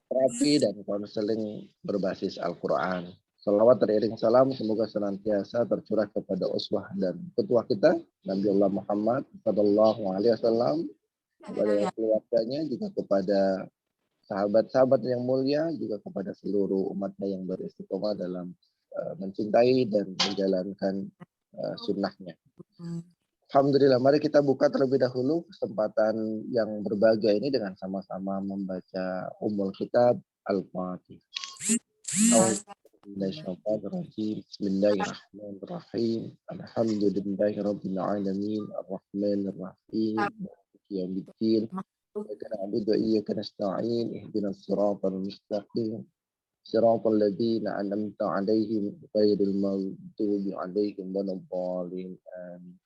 terapi dan konseling berbasis Al-Quran. Salawat teriring salam semoga senantiasa tercurah kepada uswah dan petua kita Nabi Allah Muhammad Sallallahu Alaihi Wasallam, kepada keluarganya, juga kepada sahabat-sahabat yang mulia, juga kepada seluruh umatnya yang beristiqomah dalam mencintai dan menjalankan sunnahnya. Alhamdulillah, mari kita buka terlebih dahulu kesempatan yang berbahagia ini dengan sama-sama membaca Ummul Kitab Al-Fatihah. Bismillahirrahmanirrahim. Alhamdulillahirabbil alamin, arrahmanir rahim, maliki yaumiddin. Iyyaka na'budu wa iyyaka nasta'in. Ihdinas siratal mustaqim. Siratal ladzina an'amta 'alaihim ghairil maghdubi 'alaihim waladdallin. Amin.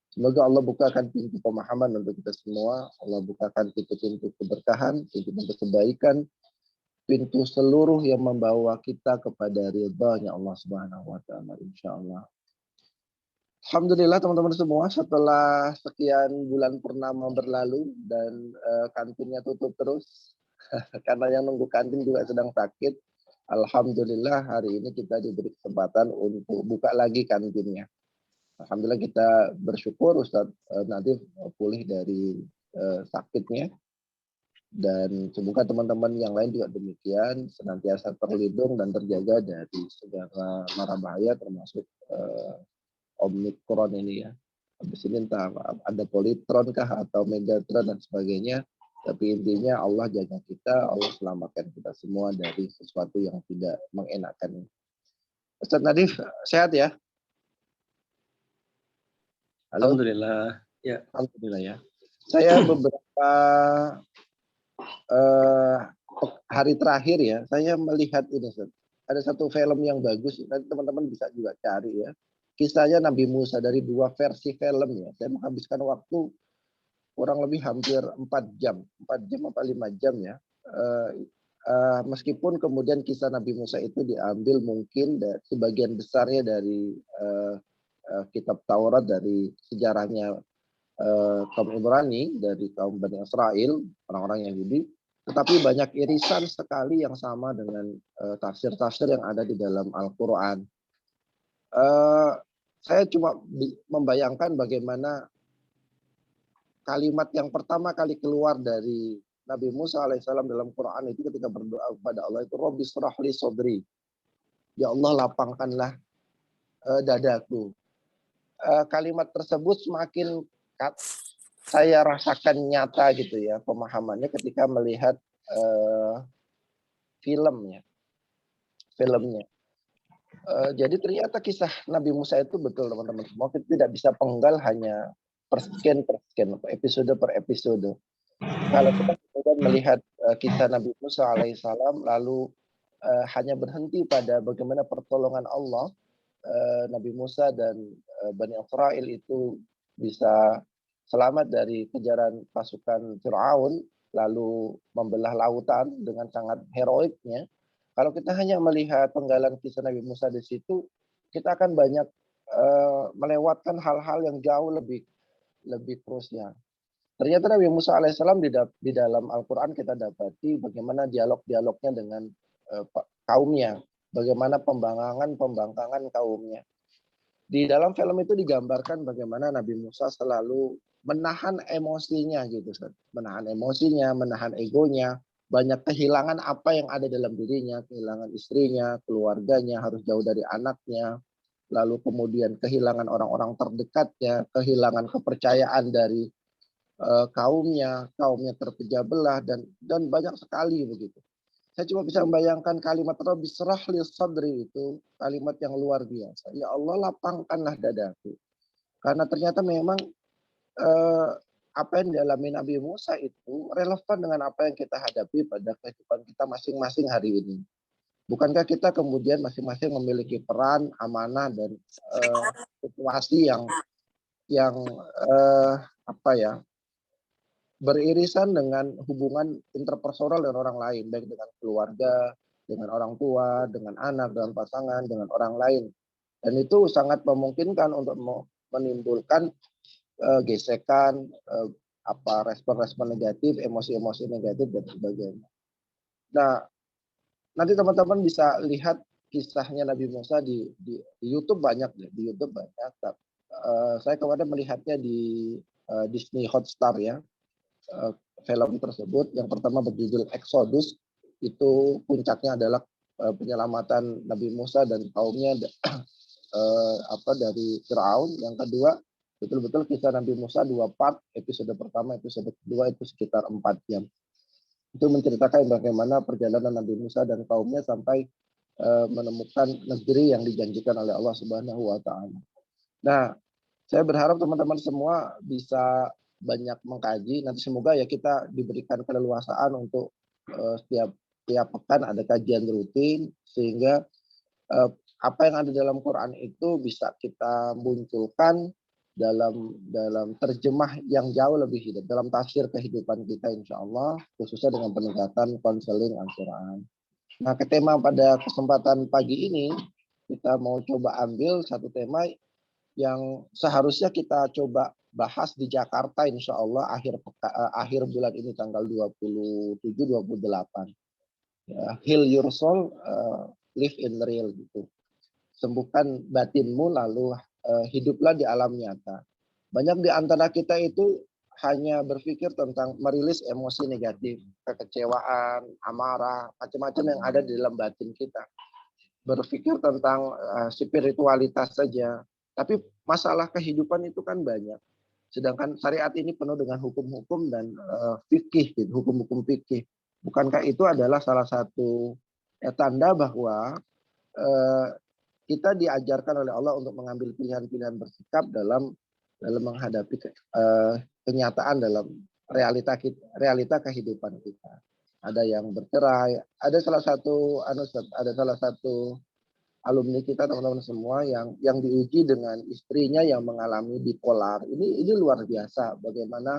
Semoga Allah bukakan pintu pemahaman untuk kita semua. Allah bukakan pintu-pintu keberkahan, pintu-pintu kebaikan, pintu seluruh yang membawa kita kepada ridha-Nya Allah Subhanahu wa taala, insyaallah. Alhamdulillah teman-teman semua, setelah sekian bulan purnama berlalu dan kantinnya tutup terus karena yang nunggu kantin juga sedang sakit. Alhamdulillah hari ini kita diberi kesempatan untuk buka lagi kantinnya. Alhamdulillah kita bersyukur Ustadz Nadif pulih dari sakitnya, dan semoga teman-teman yang lain juga demikian, senantiasa terlindung dan terjaga dari segala mara bahaya termasuk Omikron ini ya. Habis ini entah ada politron kah atau megatron dan sebagainya, tapi intinya Allah jaga kita, Allah selamatkan kita semua dari sesuatu yang tidak mengenakan. Ustadz Nadif sehat ya? Halo? Alhamdulillah. Ya. Alhamdulillah ya. Saya beberapa hari terakhir ya, saya melihat ini, ada satu film yang bagus, nanti teman-teman bisa juga cari ya. Kisahnya Nabi Musa dari 2 versi film ya. Saya menghabiskan waktu kurang lebih hampir 4 jam apa 5 jam ya. Meskipun kemudian kisah Nabi Musa itu diambil mungkin sebagian besarnya dari kitab Taurat, dari sejarahnya kaum Ibrani, dari kaum Bani Israel, orang-orang Yahudi, tetapi banyak irisan sekali yang sama dengan tafsir-tafsir yang ada di dalam Al-Quran. Saya cuma membayangkan bagaimana kalimat yang pertama kali keluar dari Nabi Musa alaihissalam dalam Quran itu ketika berdoa kepada Allah itu, Rabbi shrahli sodri, ya Allah lapangkanlah dadaku. Kalimat tersebut semakin saya rasakan nyata gitu ya pemahamannya ketika melihat filmnya. Jadi ternyata kisah Nabi Musa itu betul teman-teman semua, kita tidak bisa penggal hanya per scan, episode per episode. Kalau kita kemudian melihat kisah Nabi Musa alaihissalam lalu hanya berhenti pada bagaimana pertolongan Allah, Nabi Musa dan Bani Israel itu bisa selamat dari kejaran pasukan Fir'aun, lalu membelah lautan dengan sangat heroiknya. Kalau kita hanya melihat penggalan kisah Nabi Musa di situ, kita akan banyak melewatkan hal-hal yang jauh lebih krusial. Ternyata Nabi Musa alaihissalam di dalam Al-Quran kita dapati bagaimana dialog-dialognya dengan kaumnya, bagaimana pembangkangan kaumnya. Di dalam film itu digambarkan bagaimana Nabi Musa selalu menahan emosinya gitu, menahan emosinya, menahan egonya, banyak kehilangan apa yang ada dalam dirinya, kehilangan istrinya, keluarganya, harus jauh dari anaknya, lalu kemudian kehilangan orang-orang terdekatnya, kehilangan kepercayaan dari kaumnya terpecah belah dan banyak sekali begitu. Saya cuma bisa membayangkan kalimat Rabbi shrahli sadri itu kalimat yang luar biasa. Ya Allah lapangkanlah dadaku. Karena ternyata memang apa yang dialami Nabi Musa itu relevan dengan apa yang kita hadapi pada kehidupan kita masing-masing hari ini. Bukankah kita kemudian masing-masing memiliki peran, amanah dan situasi yang beririsan dengan hubungan interpersonal dengan orang lain, baik dengan keluarga, dengan orang tua, dengan anak, dengan pasangan, dengan orang lain. Dan itu sangat memungkinkan untuk menimbulkan gesekan, respon-respon negatif, emosi-emosi negatif dan sebagainya. Nah, nanti teman-teman bisa lihat kisahnya Nabi Musa di YouTube banyak ya, di YouTube banyak. Saya kemarin melihatnya di Disney Hotstar ya, eh, film tersebut. Yang pertama berjudul Exodus, itu puncaknya adalah penyelamatan Nabi Musa dan kaumnya dari Firaun. Yang kedua, betul-betul kisah Nabi Musa 2 part, episode pertama, episode kedua itu sekitar 4 jam. Itu menceritakan bagaimana perjalanan Nabi Musa dan kaumnya sampai menemukan negeri yang dijanjikan oleh Allah Subhanahu wa taala. Nah, saya berharap teman-teman semua bisa banyak mengkaji. Nanti semoga ya kita diberikan keleluasaan untuk setiap pekan ada kajian rutin, sehingga apa yang ada dalam Quran itu bisa kita munculkan dalam terjemah yang jauh lebih hidup, dalam tafsir kehidupan kita insya Allah, khususnya dengan pendekatan konseling Al-Quran. Nah, ke tema pada kesempatan pagi ini, kita mau coba ambil satu tema yang seharusnya kita coba bahas di Jakarta insya Allah akhir bulan ini tanggal 27-28. Ya, heal your soul, live in real gitu. Sembuhkan batinmu lalu hiduplah di alam nyata. Banyak di antara kita itu hanya berpikir tentang merilis emosi negatif, kekecewaan, amarah, macam-macam yang ada di dalam batin kita. Berpikir tentang spiritualitas saja. Tapi masalah kehidupan itu kan banyak. Sedangkan syariat ini penuh dengan hukum-hukum dan fikih, gitu, hukum-hukum fikih. Bukankah itu adalah salah satu tanda bahwa kita diajarkan oleh Allah untuk mengambil pilihan-pilihan bersikap dalam menghadapi kenyataan dalam realita kehidupan kita. Ada yang bercerai, ada salah satu alumni kita teman-teman semua yang diuji dengan istrinya yang mengalami bipolar. Ini luar biasa bagaimana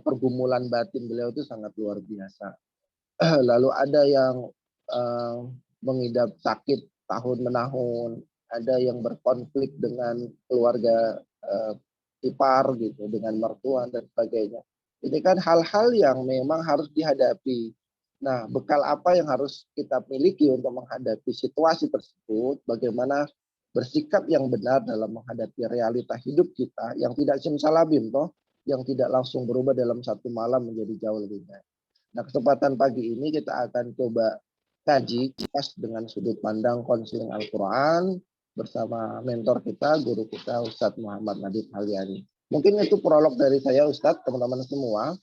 pergumulan batin beliau itu sangat luar biasa. Lalu ada yang mengidap sakit tahun menahun, ada yang berkonflik dengan keluarga ipar gitu, dengan mertua dan sebagainya. Ini kan hal-hal yang memang harus dihadapi. Nah, bekal apa yang harus kita miliki untuk menghadapi situasi tersebut? Bagaimana bersikap yang benar dalam menghadapi realita hidup kita yang tidak simsalabim toh, yang tidak langsung berubah dalam satu malam menjadi jauh lebih baik. Nah, kesempatan pagi ini kita akan coba kaji kipas dengan sudut pandang konseling Al-Quran bersama mentor kita, guru kita, Ustadz Muhammad Nadif Halyani. Mungkin itu prolog dari saya, Ustadz, teman-teman semua,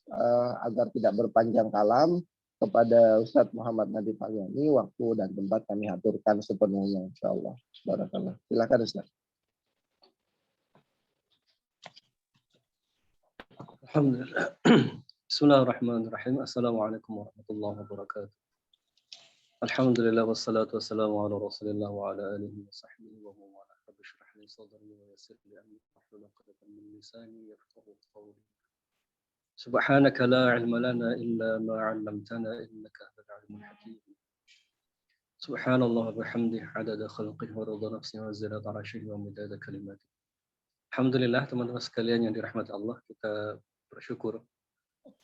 agar tidak berpanjang kalam, kepada Ustadz Muhammad Nadif Halyani, waktu dan tempat kami aturkan sepenuhnya, insya Allah. Barakallah. Silakan, Ustadz. Alhamdulillah. Bismillahirrahmanirrahim. Assalamualaikum warahmatullahi wabarakatuh. Alhamdulillah wassalatu wassalamu ala Rasulillah wa ala alihi wa sahbihi wa man wala. Rabbi shrah li sadri wa yassir li amri wahlul 'uqdatam min lisani yafqahu qawli. Subhanaka la 'ilma lana illa ma 'allamtana innaka antal 'alimul hakim. Subhanallah wa bihamdihi 'adada khalqihi wa rida nafsihi wa zinata 'arsyihi wa midada kalimatihi. Alhamdulillah teman-teman sekalian yang dirahmati Allah, kita bersyukur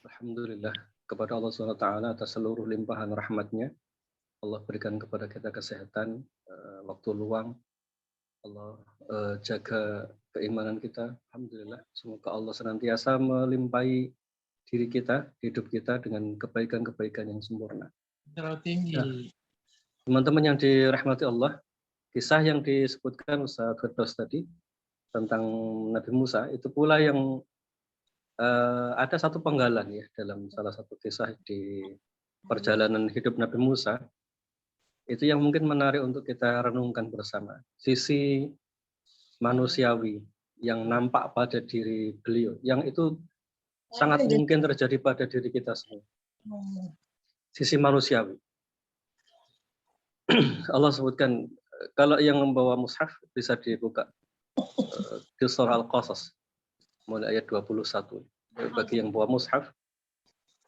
alhamdulillah kepada Allah SWT atas seluruh limpahan rahmatnya. Allah berikan kepada kita kesehatan, waktu luang. Allah jaga keimanan kita. Alhamdulillah. Semoga Allah senantiasa melimpahi diri kita, hidup kita dengan kebaikan-kebaikan yang sempurna. Terlalu tinggi. Nah, teman-teman yang dirahmati Allah, kisah yang disebutkan Ustaz Firdaus tadi tentang Nabi Musa itu pula yang ada satu penggalan ya dalam salah satu kisah di perjalanan hidup Nabi Musa. Itu yang mungkin menarik untuk kita renungkan bersama. Sisi manusiawi yang nampak pada diri beliau, yang itu sangat mungkin terjadi pada diri kita semua. Sisi manusiawi. Allah sebutkan, kalau yang membawa mushaf bisa dibuka di surah Al-Qasas mulai ayat 21. Bagi yang bawa mushaf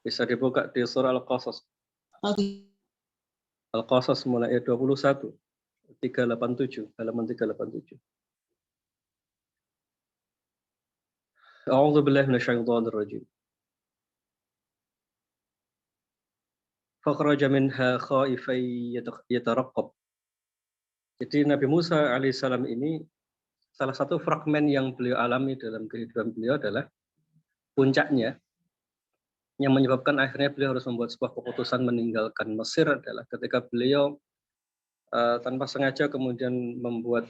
bisa dibuka di surah Al-Qasas. Al-Qasas mulai ayat 21. 387, halaman 387. A'udzu billahi minasyaitonir rajim. fakhraja minha khaifan yataraqqab. Jadi Nabi Musa alaihissalam ini salah satu fragmen yang beliau alami dalam kehidupan beliau adalah puncaknya yang menyebabkan akhirnya beliau harus membuat sebuah keputusan meninggalkan Mesir adalah ketika beliau tanpa sengaja kemudian membuat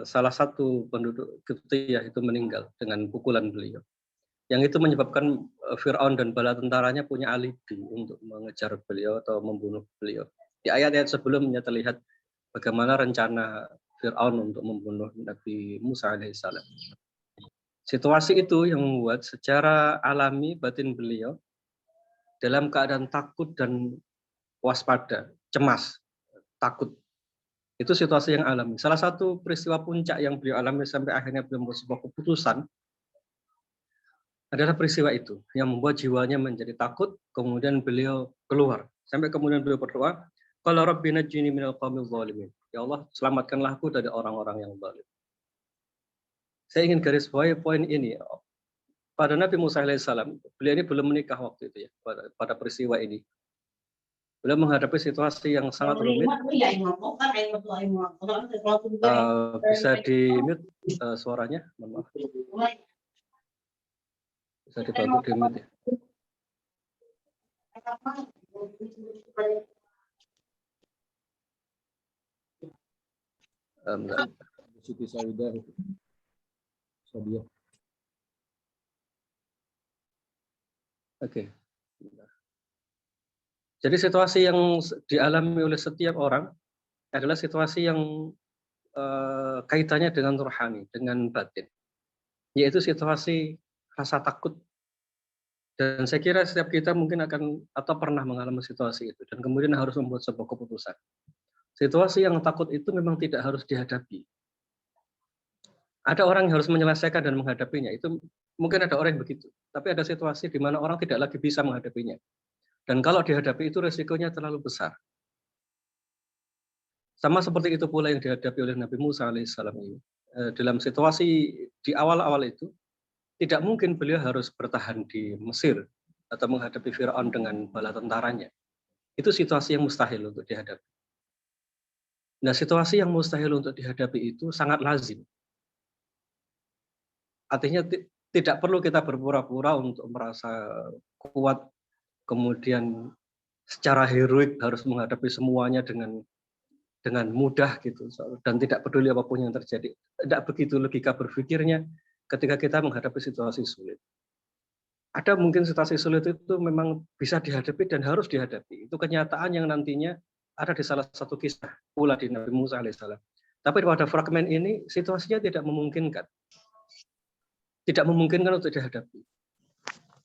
salah satu penduduk Qibtiyah itu meninggal dengan pukulan beliau. Yang itu menyebabkan Fir'aun dan bala tentaranya punya alibi untuk mengejar beliau atau membunuh beliau. Di ayat-ayat sebelumnya terlihat bagaimana rencana Fir'aun untuk membunuh Nabi Musa alaihissalam. Situasi itu yang membuat secara alami batin beliau dalam keadaan takut dan waspada, cemas, takut. Itu situasi yang alami. Salah satu peristiwa puncak yang beliau alami sampai akhirnya beliau membuat sebuah keputusan adalah peristiwa itu yang membuat jiwanya menjadi takut, kemudian beliau keluar. Sampai kemudian beliau berdoa, qala rabbi najjini minal qaumil zalimin. Ya Allah, selamatkanlah aku dari orang-orang yang zalim. Saya ingin garis bawahi poin ini. Pada Nabi Musa alaihissalam, beliau ini belum menikah waktu itu ya, pada peristiwa ini. Beliau menghadapi situasi yang sangat rumit. Bisa di-mute suaranya, mohon maaf. Bisa dibantu di-mute ya. Enggak. Siti Saidah itu. Sadia. Oke. Jadi situasi yang dialami oleh setiap orang adalah situasi yang kaitannya dengan rohani, dengan batin. Yaitu situasi rasa takut. Dan saya kira setiap kita mungkin akan atau pernah mengalami situasi itu. Dan kemudian harus membuat sebuah keputusan. Situasi yang takut itu memang tidak harus dihadapi. Ada orang yang harus menyelesaikan dan menghadapinya. Itu mungkin ada orang yang begitu. Tapi ada situasi di mana orang tidak lagi bisa menghadapinya. Dan kalau dihadapi itu resikonya terlalu besar. Sama seperti itu pula yang dihadapi oleh Nabi Musa alaihissalam ini. Dalam situasi di awal-awal itu, tidak mungkin beliau harus bertahan di Mesir atau menghadapi Fir'aun dengan bala tentaranya. Itu situasi yang mustahil untuk dihadapi. Nah, situasi yang mustahil untuk dihadapi itu sangat lazim. Artinya tidak perlu kita berpura-pura untuk merasa kuat, kemudian secara heroik harus menghadapi semuanya dengan mudah gitu, dan tidak peduli apapun yang terjadi. Tidak begitu logika berpikirnya ketika kita menghadapi situasi sulit. Ada mungkin situasi sulit itu memang bisa dihadapi dan harus dihadapi. Itu kenyataan yang nantinya ada di salah satu kisah pula di Nabi Musa alaihissalam. Tapi pada fragmen ini situasinya tidak memungkinkan. Tidak memungkinkan untuk dihadapi.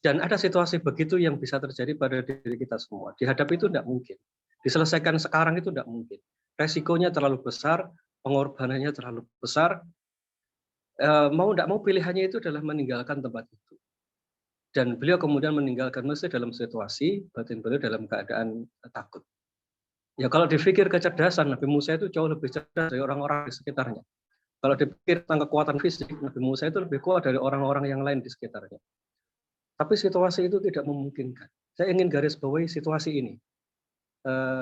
Dan ada situasi begitu yang bisa terjadi pada diri kita semua. Dihadapi itu tidak mungkin. Diselesaikan sekarang itu tidak mungkin. Resikonya terlalu besar, pengorbanannya terlalu besar. Mau tidak mau pilihannya itu adalah meninggalkan tempat itu. Dan beliau kemudian meninggalkan Mesir dalam situasi batin beliau dalam keadaan takut. Ya kalau dipikir kecerdasan, Nabi Musa itu jauh lebih cerdas dari orang-orang di sekitarnya. Kalau dipikir tentang kekuatan fisik, Nabi Musa itu lebih kuat dari orang-orang yang lain di sekitarnya. Tapi situasi itu tidak memungkinkan. Saya ingin garis bawahi situasi ini.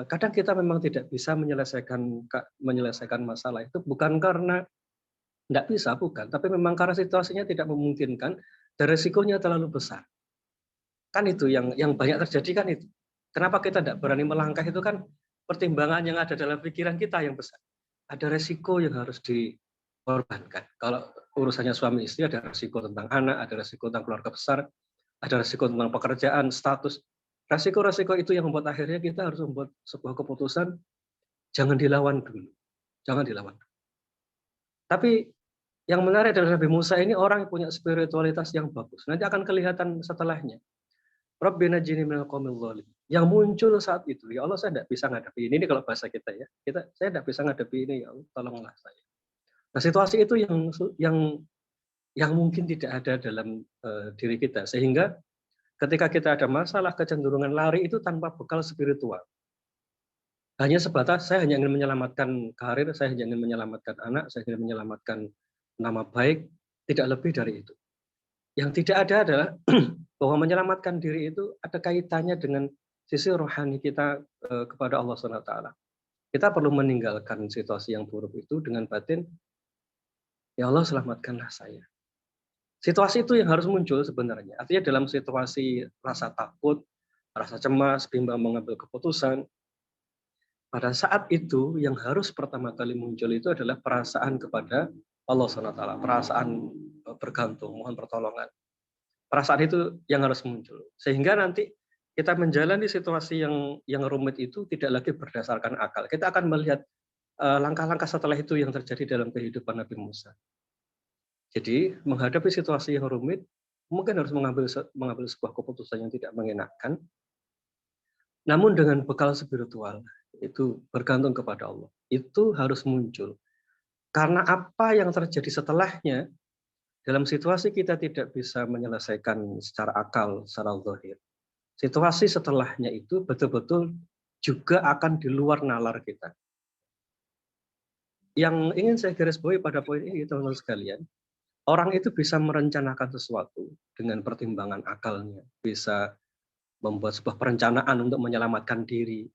Kadang kita memang tidak bisa menyelesaikan masalah itu bukan karena tidak bisa, bukan. Tapi memang karena situasinya tidak memungkinkan dan resikonya terlalu besar. Kan itu yang banyak terjadi kan itu. Kenapa kita tidak berani melangkah itu kan pertimbangan yang ada dalam pikiran kita yang besar. Ada resiko yang harus dikorbankan. Kalau urusannya suami istri ada resiko tentang anak, ada resiko tentang keluarga besar, ada resiko tentang pekerjaan, status. Resiko-resiko itu yang membuat akhirnya kita harus membuat sebuah keputusan, jangan dilawan dulu. Jangan dilawan. Tapi yang menarik dari Nabi Musa ini orang yang punya spiritualitas yang bagus. Nanti akan kelihatan setelahnya. Rabbi najjini minal qaumil zalimin. Yang muncul saat itu, ya Allah saya tidak bisa menghadapi ini. Ini kalau bahasa kita ya. Saya tidak bisa menghadapi ini, ya Allah tolonglah saya. Nah situasi itu yang mungkin tidak ada dalam diri kita. Sehingga ketika kita ada masalah, kecenderungan lari itu tanpa bekal spiritual. Hanya sebatas saya hanya ingin menyelamatkan karir, saya hanya ingin menyelamatkan anak, saya ingin menyelamatkan nama baik, tidak lebih dari itu. Yang tidak ada adalah bahwa menyelamatkan diri itu ada kaitannya dengan sisi rohani kita kepada Allah SWT. Kita perlu meninggalkan situasi yang buruk itu dengan batin, ya Allah selamatkanlah saya. Situasi itu yang harus muncul sebenarnya. Artinya dalam situasi rasa takut, rasa cemas, bimbang mengambil keputusan, pada saat itu yang harus pertama kali muncul itu adalah perasaan kepada Allah SWT, perasaan bergantung, mohon pertolongan. Perasaan itu yang harus muncul. Sehingga nanti kita menjalani situasi yang rumit itu tidak lagi berdasarkan akal. Kita akan melihat langkah-langkah setelah itu yang terjadi dalam kehidupan Nabi Musa. Jadi menghadapi situasi yang rumit, mungkin harus mengambil sebuah keputusan yang tidak mengenakan. Namun dengan bekal spiritual, itu bergantung kepada Allah. Itu harus muncul. Karena apa yang terjadi setelahnya, dalam situasi kita tidak bisa menyelesaikan secara akal, secara zahir. Situasi setelahnya itu betul-betul juga akan di luar nalar kita. Yang ingin saya garis bawahi pada poin ini, teman-teman sekalian, orang itu bisa merencanakan sesuatu dengan pertimbangan akalnya, bisa membuat sebuah perencanaan untuk menyelamatkan diri.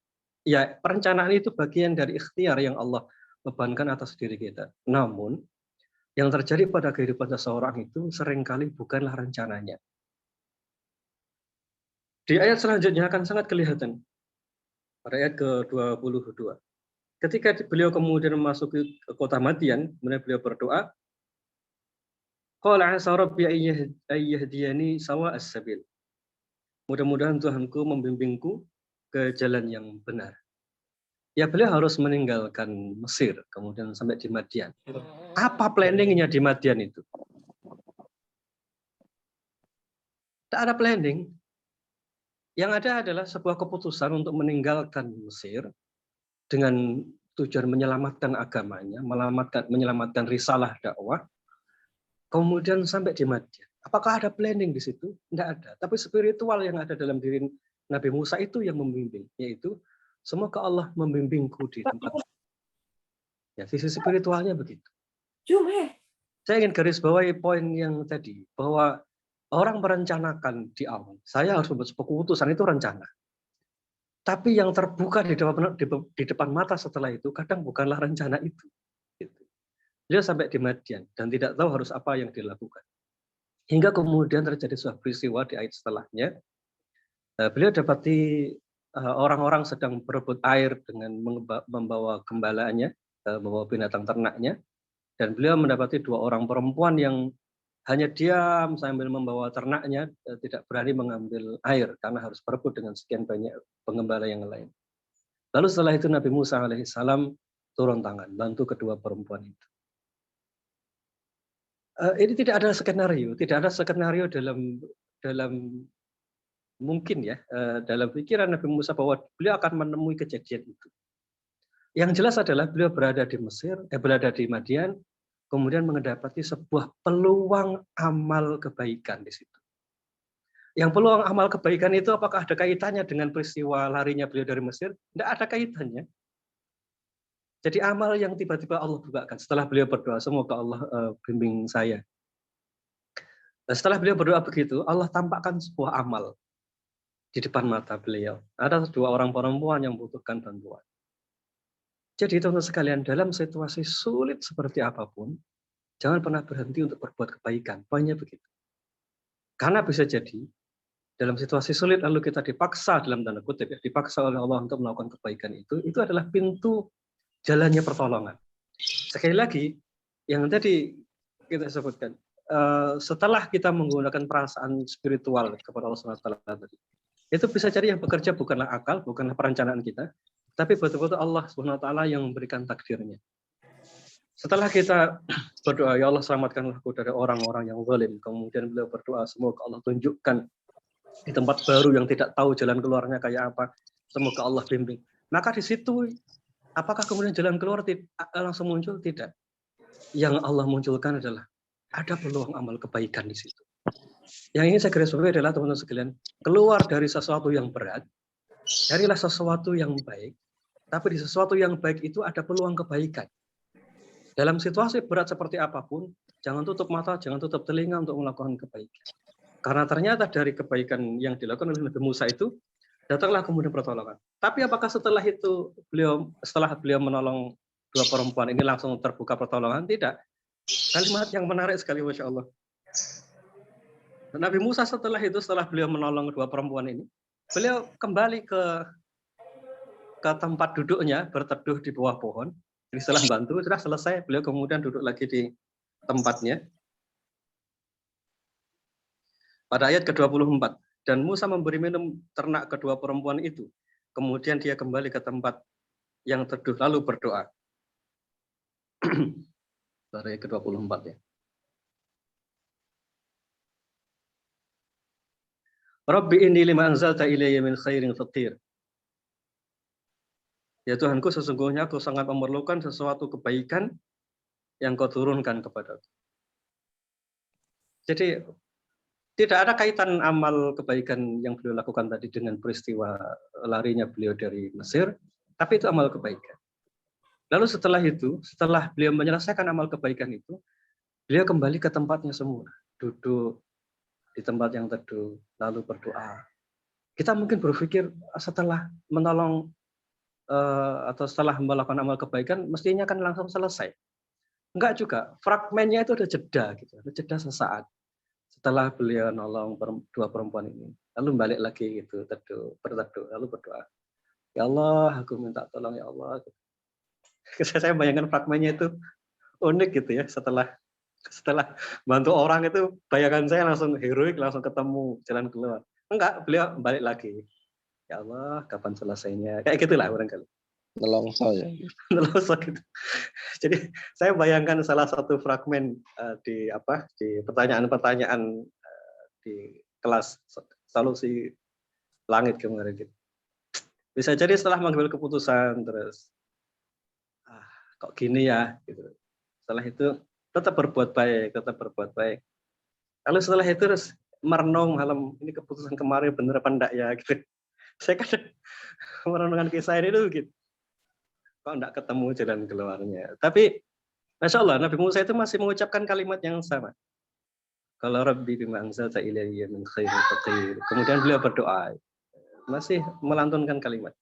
Ya, perencanaan itu bagian dari ikhtiar yang Allah bebankan atas diri kita. Namun, yang terjadi pada kehidupan seseorang itu seringkali bukanlah rencananya. Di ayat selanjutnya akan sangat kelihatan. Pada ayat ke-22. Ketika beliau kemudian memasuki kota Madian, kemudian beliau berdoa, Qala 'asa rabbi ayyahdiyani sawa'as sabil. Mudah-mudahan Tuhanku membimbingku ke jalan yang benar. Ya, beliau harus meninggalkan Mesir, kemudian sampai di Madian. Apa planningnya di Madian itu? Tak ada planning. Yang ada adalah sebuah keputusan untuk meninggalkan Mesir dengan tujuan menyelamatkan agamanya, menyelamatkan risalah dakwah, kemudian sampai di Madian. Apakah ada planning di situ? Tidak ada. Tapi spiritual yang ada dalam diri Nabi Musa itu yang membimbing, yaitu semoga Allah membimbingku di tempat. Ya, sisi spiritualnya begitu. Saya ingin garis bawahi poin yang tadi, bahwa orang merencanakan di awal, saya harus membuat sebuah keputusan, itu rencana. Tapi yang terbuka di depan mata setelah itu, kadang bukanlah rencana itu. Dia sampai di Madian, dan tidak tahu harus apa yang dilakukan. Hingga kemudian terjadi sebuah peristiwa di ayat setelahnya. Beliau dapati orang-orang sedang berebut air dengan membawa gembalaannya, membawa binatang ternaknya. Dan beliau mendapati dua orang perempuan yang hanya diam sambil membawa ternaknya, tidak berani mengambil air karena harus berebut dengan sekian banyak penggembala yang lain. Lalu setelah itu Nabi Musa alaihissalam turun tangan, bantu kedua perempuan itu. Ini tidak ada skenario dalam mungkin ya, dalam pikiran Nabi Musa bahwa beliau akan menemui kejadian itu. Yang jelas adalah beliau berada di Madian, kemudian mendapati sebuah peluang amal kebaikan di situ. Yang peluang amal kebaikan itu apakah ada kaitannya dengan peristiwa larinya beliau dari Mesir? Tidak ada kaitannya. Jadi amal yang tiba-tiba Allah bukakan setelah beliau berdoa, semoga Allah bimbing saya. Setelah beliau berdoa begitu, Allah tampakkan sebuah amal di depan mata beliau. Ada dua orang perempuan yang membutuhkan bantuan. Jadi teman-teman sekalian, dalam situasi sulit seperti apapun, jangan pernah berhenti untuk berbuat kebaikan. Poinnya begitu. Karena bisa jadi, dalam situasi sulit lalu kita dipaksa, dalam tanda kutip, ya, dipaksa oleh Allah untuk melakukan kebaikan itu adalah pintu jalannya pertolongan. Sekali lagi, yang tadi kita sebutkan, setelah kita menggunakan perasaan spiritual kepada Allah SWT tadi, itu bisa jadi yang bekerja bukanlah akal, bukanlah perencanaan kita, tapi betul-betul Allah SWT yang memberikan takdirnya. Setelah kita berdoa, ya Allah selamatkanlah aku dari orang-orang yang zalim, kemudian beliau berdoa, semoga Allah tunjukkan di tempat baru yang tidak tahu jalan keluarnya kayak apa, semoga Allah bimbing. Maka di situ, apakah kemudian jalan keluar langsung muncul? Tidak. Yang Allah munculkan adalah ada peluang amal kebaikan di situ. Yang ingin saya garis bawahi adalah teman-teman sekalian, keluar dari sesuatu yang berat, carilah sesuatu yang baik, tapi di sesuatu yang baik itu ada peluang kebaikan. Dalam situasi berat seperti apapun, jangan tutup mata, jangan tutup telinga untuk melakukan kebaikan. Karena ternyata dari kebaikan yang dilakukan oleh Nabi Musa itu, Datanglah kemudian pertolongan. Tapi apakah setelah beliau menolong dua perempuan ini langsung terbuka pertolongan? Tidak. Kalimat yang menarik sekali, Masya Allah. Nabi Musa setelah beliau menolong dua perempuan ini, beliau kembali ke tempat duduknya, berteduh di bawah pohon. Jadi setelah bantu, sudah selesai, beliau kemudian duduk lagi di tempatnya. Pada ayat ke-24, dan Musa memberi minum ternak kedua perempuan itu. Kemudian dia kembali ke tempat yang teduh, lalu berdoa. Pada ayat ke-24 ya. Rabbi inni lima anzalta ilayya min khairin faqir. Ya Tuhanku, sesungguhnya aku sangat memerlukan sesuatu kebaikan yang kau turunkan kepadaku. Jadi tidak ada kaitan amal kebaikan yang beliau lakukan tadi dengan peristiwa larinya beliau dari Mesir, tapi itu amal kebaikan. Lalu setelah beliau menyelesaikan amal kebaikan itu, beliau kembali ke tempatnya semula, duduk di tempat yang teduh, lalu berdoa. Kita mungkin berpikir setelah menolong atau setelah melakukan amal kebaikan, mestinya kan langsung selesai. Enggak juga, fragmennya itu ada jeda, gitu, ada jeda sesaat. Setelah beliau nolong dua perempuan ini, lalu balik lagi gitu, berteduh, lalu berdoa. Ya Allah, aku minta tolong ya Allah. Saya bayangkan fragmennya itu unik gitu ya. Setelah bantu orang itu, bayangan saya langsung heroik, langsung ketemu jalan keluar. Enggak, beliau balik lagi. Ya Allah, kapan selesainya? Kayak gitulah barangkali. Nelongso ya. Nelongso gitu. Jadi saya bayangkan salah satu fragmen di pertanyaan-pertanyaan di kelas solusi langit kemarin gitu. Bisa jadi setelah mengambil keputusan terus kok gini ya gitu. Setelah itu tetap berbuat baik. Lalu setelah itu terus merenung malam, ini keputusan kemarin bener apa enggak ya gitu. Saya kadang merenungkan kisah ini tuh gitu. Kok enggak ketemu jalan keluarnya. Tapi Masya Allah, Nabi Musa itu masih mengucapkan kalimat yang sama. Kalau Rabbi bima anzalta ilayya min khairin faqir. Kemudian beliau berdoa. Masih melantunkan kalimat.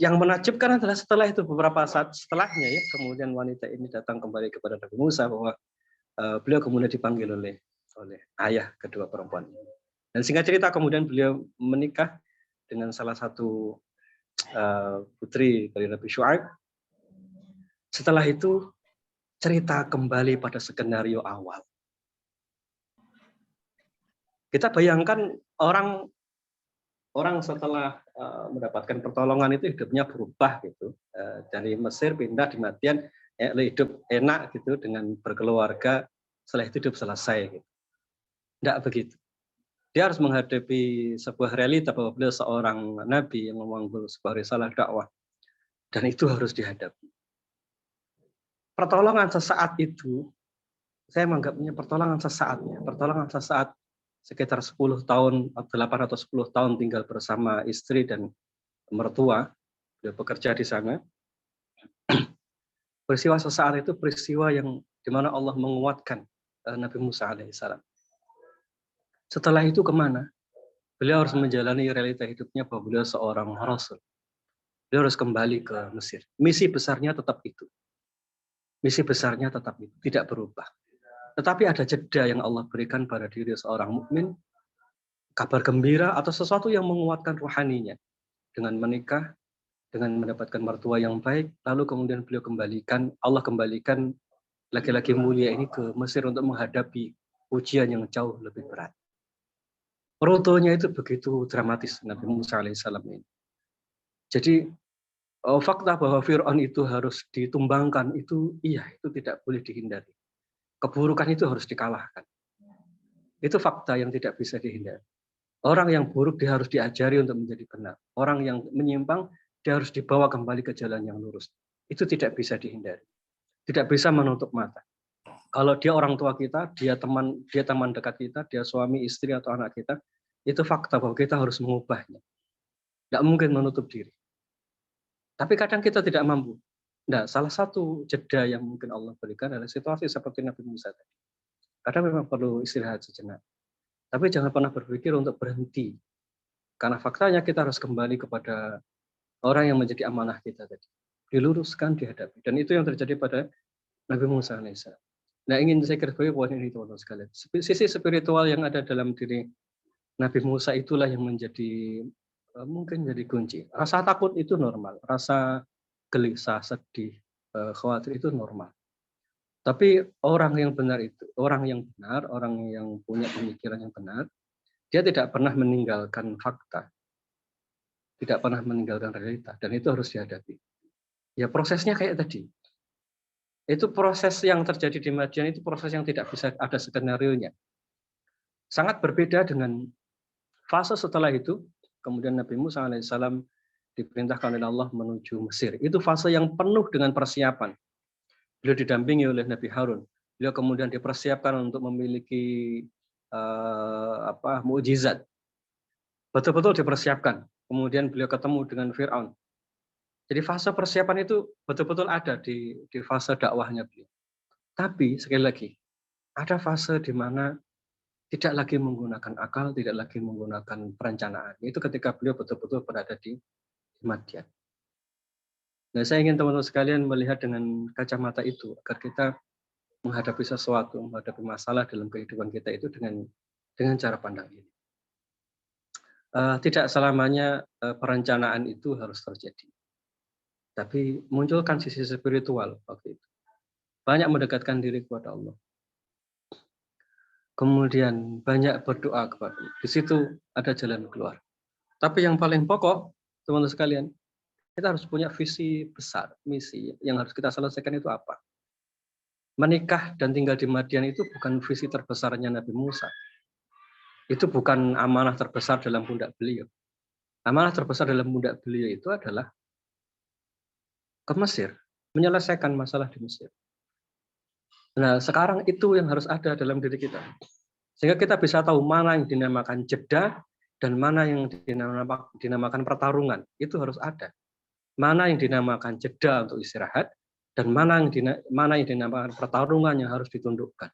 Yang menakjubkan adalah setelah itu, beberapa saat setelahnya ya, kemudian wanita ini datang kembali kepada Nabi Musa bahwa beliau kemudian dipanggil oleh ayah kedua perempuan. Dan singkat cerita kemudian beliau menikah dengan salah satu putri dari Nabi Syuaib. Setelah itu cerita kembali pada skenario awal. Kita bayangkan orang setelah mendapatkan pertolongan itu hidupnya berubah gitu, dari Mesir pindah di Madian, hidup enak gitu dengan berkeluarga, setelah itu hidup selesai gitu. Tidak begitu. Dia harus menghadapi sebuah realita bahwa beliau seorang nabi yang membangun sebuah risalah dakwah, dan itu harus dihadapi. Pertolongan sesaat itu, saya menganggapnya pertolongan sesaat sekitar 10 tahun, 8 atau 10 tahun tinggal bersama istri dan mertua, dia bekerja di sana. Peristiwa sesaat itu peristiwa yang dimana Allah menguatkan Nabi Musa alaihissalam. Setelah itu kemana? Beliau harus menjalani realita hidupnya bahwa beliau seorang rasul. Beliau harus kembali ke Mesir. Misi besarnya tetap itu. Tidak berubah. Tetapi ada jeda yang Allah berikan pada diri seorang mukmin, kabar gembira atau sesuatu yang menguatkan rohaninya dengan menikah, dengan mendapatkan mertua yang baik, lalu kemudian Allah kembalikan laki-laki mulia ini ke Mesir untuk menghadapi ujian yang jauh lebih berat. Rutunya itu begitu dramatis Nabi Musa alaihissalam ini. Jadi fakta bahwa Fir'aun itu harus ditumbangkan itu tidak boleh dihindari. Keburukan itu harus dikalahkan. Itu fakta yang tidak bisa dihindari. Orang yang buruk dia harus diajari untuk menjadi benar. Orang yang menyimpang dia harus dibawa kembali ke jalan yang lurus. Itu tidak bisa dihindari. Tidak bisa menutup mata. Kalau dia orang tua kita, dia teman dekat kita, dia suami, istri atau anak kita, itu fakta bahwa kita harus mengubahnya. Tidak mungkin menutup diri. Tapi kadang kita tidak mampu. Nah, salah satu jeda yang mungkin Allah berikan adalah situasi seperti Nabi Musa tadi. Kadang memang perlu istirahat sejenak. Tapi jangan pernah berpikir untuk berhenti. Karena faktanya kita harus kembali kepada orang yang menjadi amanah kita tadi. Diluruskan, dihadapi. Dan itu yang terjadi pada Nabi Musa alaihissalam. Nah, ingin saya garisbawahi poin ini teman-teman sekalian. Sisi spiritual yang ada dalam diri Nabi Musa itulah yang menjadi mungkin jadi kunci. Rasa takut itu normal, rasa gelisah, sedih, khawatir itu normal. Tapi orang yang benar itu, orang yang punya pemikiran yang benar, dia tidak pernah meninggalkan fakta, tidak pernah meninggalkan realita, dan itu harus dihadapi. Ya prosesnya kayak tadi. Itu proses yang terjadi di Madian itu proses yang tidak bisa ada skenario-nya. Sangat berbeda dengan fase setelah itu, kemudian Nabi Musa alaihissalam diperintahkan oleh Allah menuju Mesir. Itu fase yang penuh dengan persiapan. Beliau didampingi oleh Nabi Harun. Beliau kemudian dipersiapkan untuk memiliki mukjizat. Betul-betul dipersiapkan. Kemudian beliau ketemu dengan Fir'aun. Jadi fase persiapan itu betul-betul ada di fase dakwahnya beliau. Tapi sekali lagi, ada fase di mana tidak lagi menggunakan akal, tidak lagi menggunakan perencanaan. Itu ketika beliau betul-betul berada di Madian. Nah, saya ingin teman-teman sekalian melihat dengan kacamata itu agar kita menghadapi sesuatu, menghadapi masalah dalam kehidupan kita itu dengan cara pandang ini. Tidak selamanya perencanaan itu harus terjadi. Tapi munculkan sisi spiritual waktu itu. Banyak mendekatkan diri kepada Allah. Kemudian banyak berdoa kepada Allah. Di situ ada jalan keluar. Tapi yang paling pokok, teman-teman sekalian, kita harus punya visi besar, misi yang harus kita selesaikan itu apa? Menikah dan tinggal di Madian itu bukan visi terbesarnya Nabi Musa. Itu bukan amanah terbesar dalam pundak beliau. Amanah terbesar dalam pundak beliau itu adalah ke Mesir, menyelesaikan masalah di Mesir. Nah, sekarang itu yang harus ada dalam diri kita. Sehingga kita bisa tahu mana yang dinamakan jeda dan mana yang dinamakan pertarungan. Itu harus ada. Mana yang dinamakan jeda untuk istirahat dan mana yang dinamakan pertarungan yang harus ditundukkan.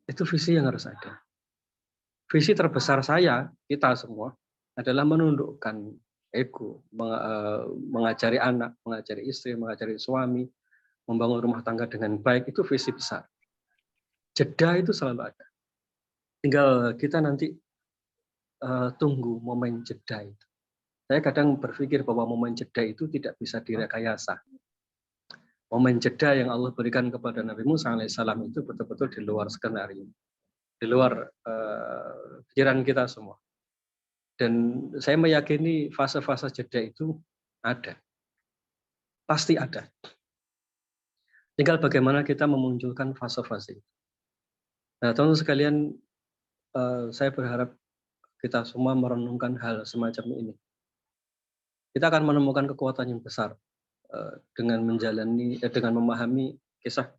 Itu visi yang harus ada. Visi terbesar saya, kita semua, adalah menundukkan ego, mengajari anak, mengajari istri, mengajari suami, membangun rumah tangga dengan baik, itu visi besar. Jeda itu selalu ada. Tinggal kita nanti tunggu momen jeda itu. Saya kadang berpikir bahwa momen jeda itu tidak bisa direkayasa. Momen jeda yang Allah berikan kepada Nabi Musa alaihissalam itu betul-betul di luar skenario, di luar pikiran kita semua. Dan saya meyakini fase-fase jeda itu ada, pasti ada. Tinggal bagaimana kita memunculkan fase-fase itu. Nah, teman-teman sekalian, saya berharap kita semua merenungkan hal semacam ini. Kita akan menemukan kekuatan yang besar dengan memahami kisah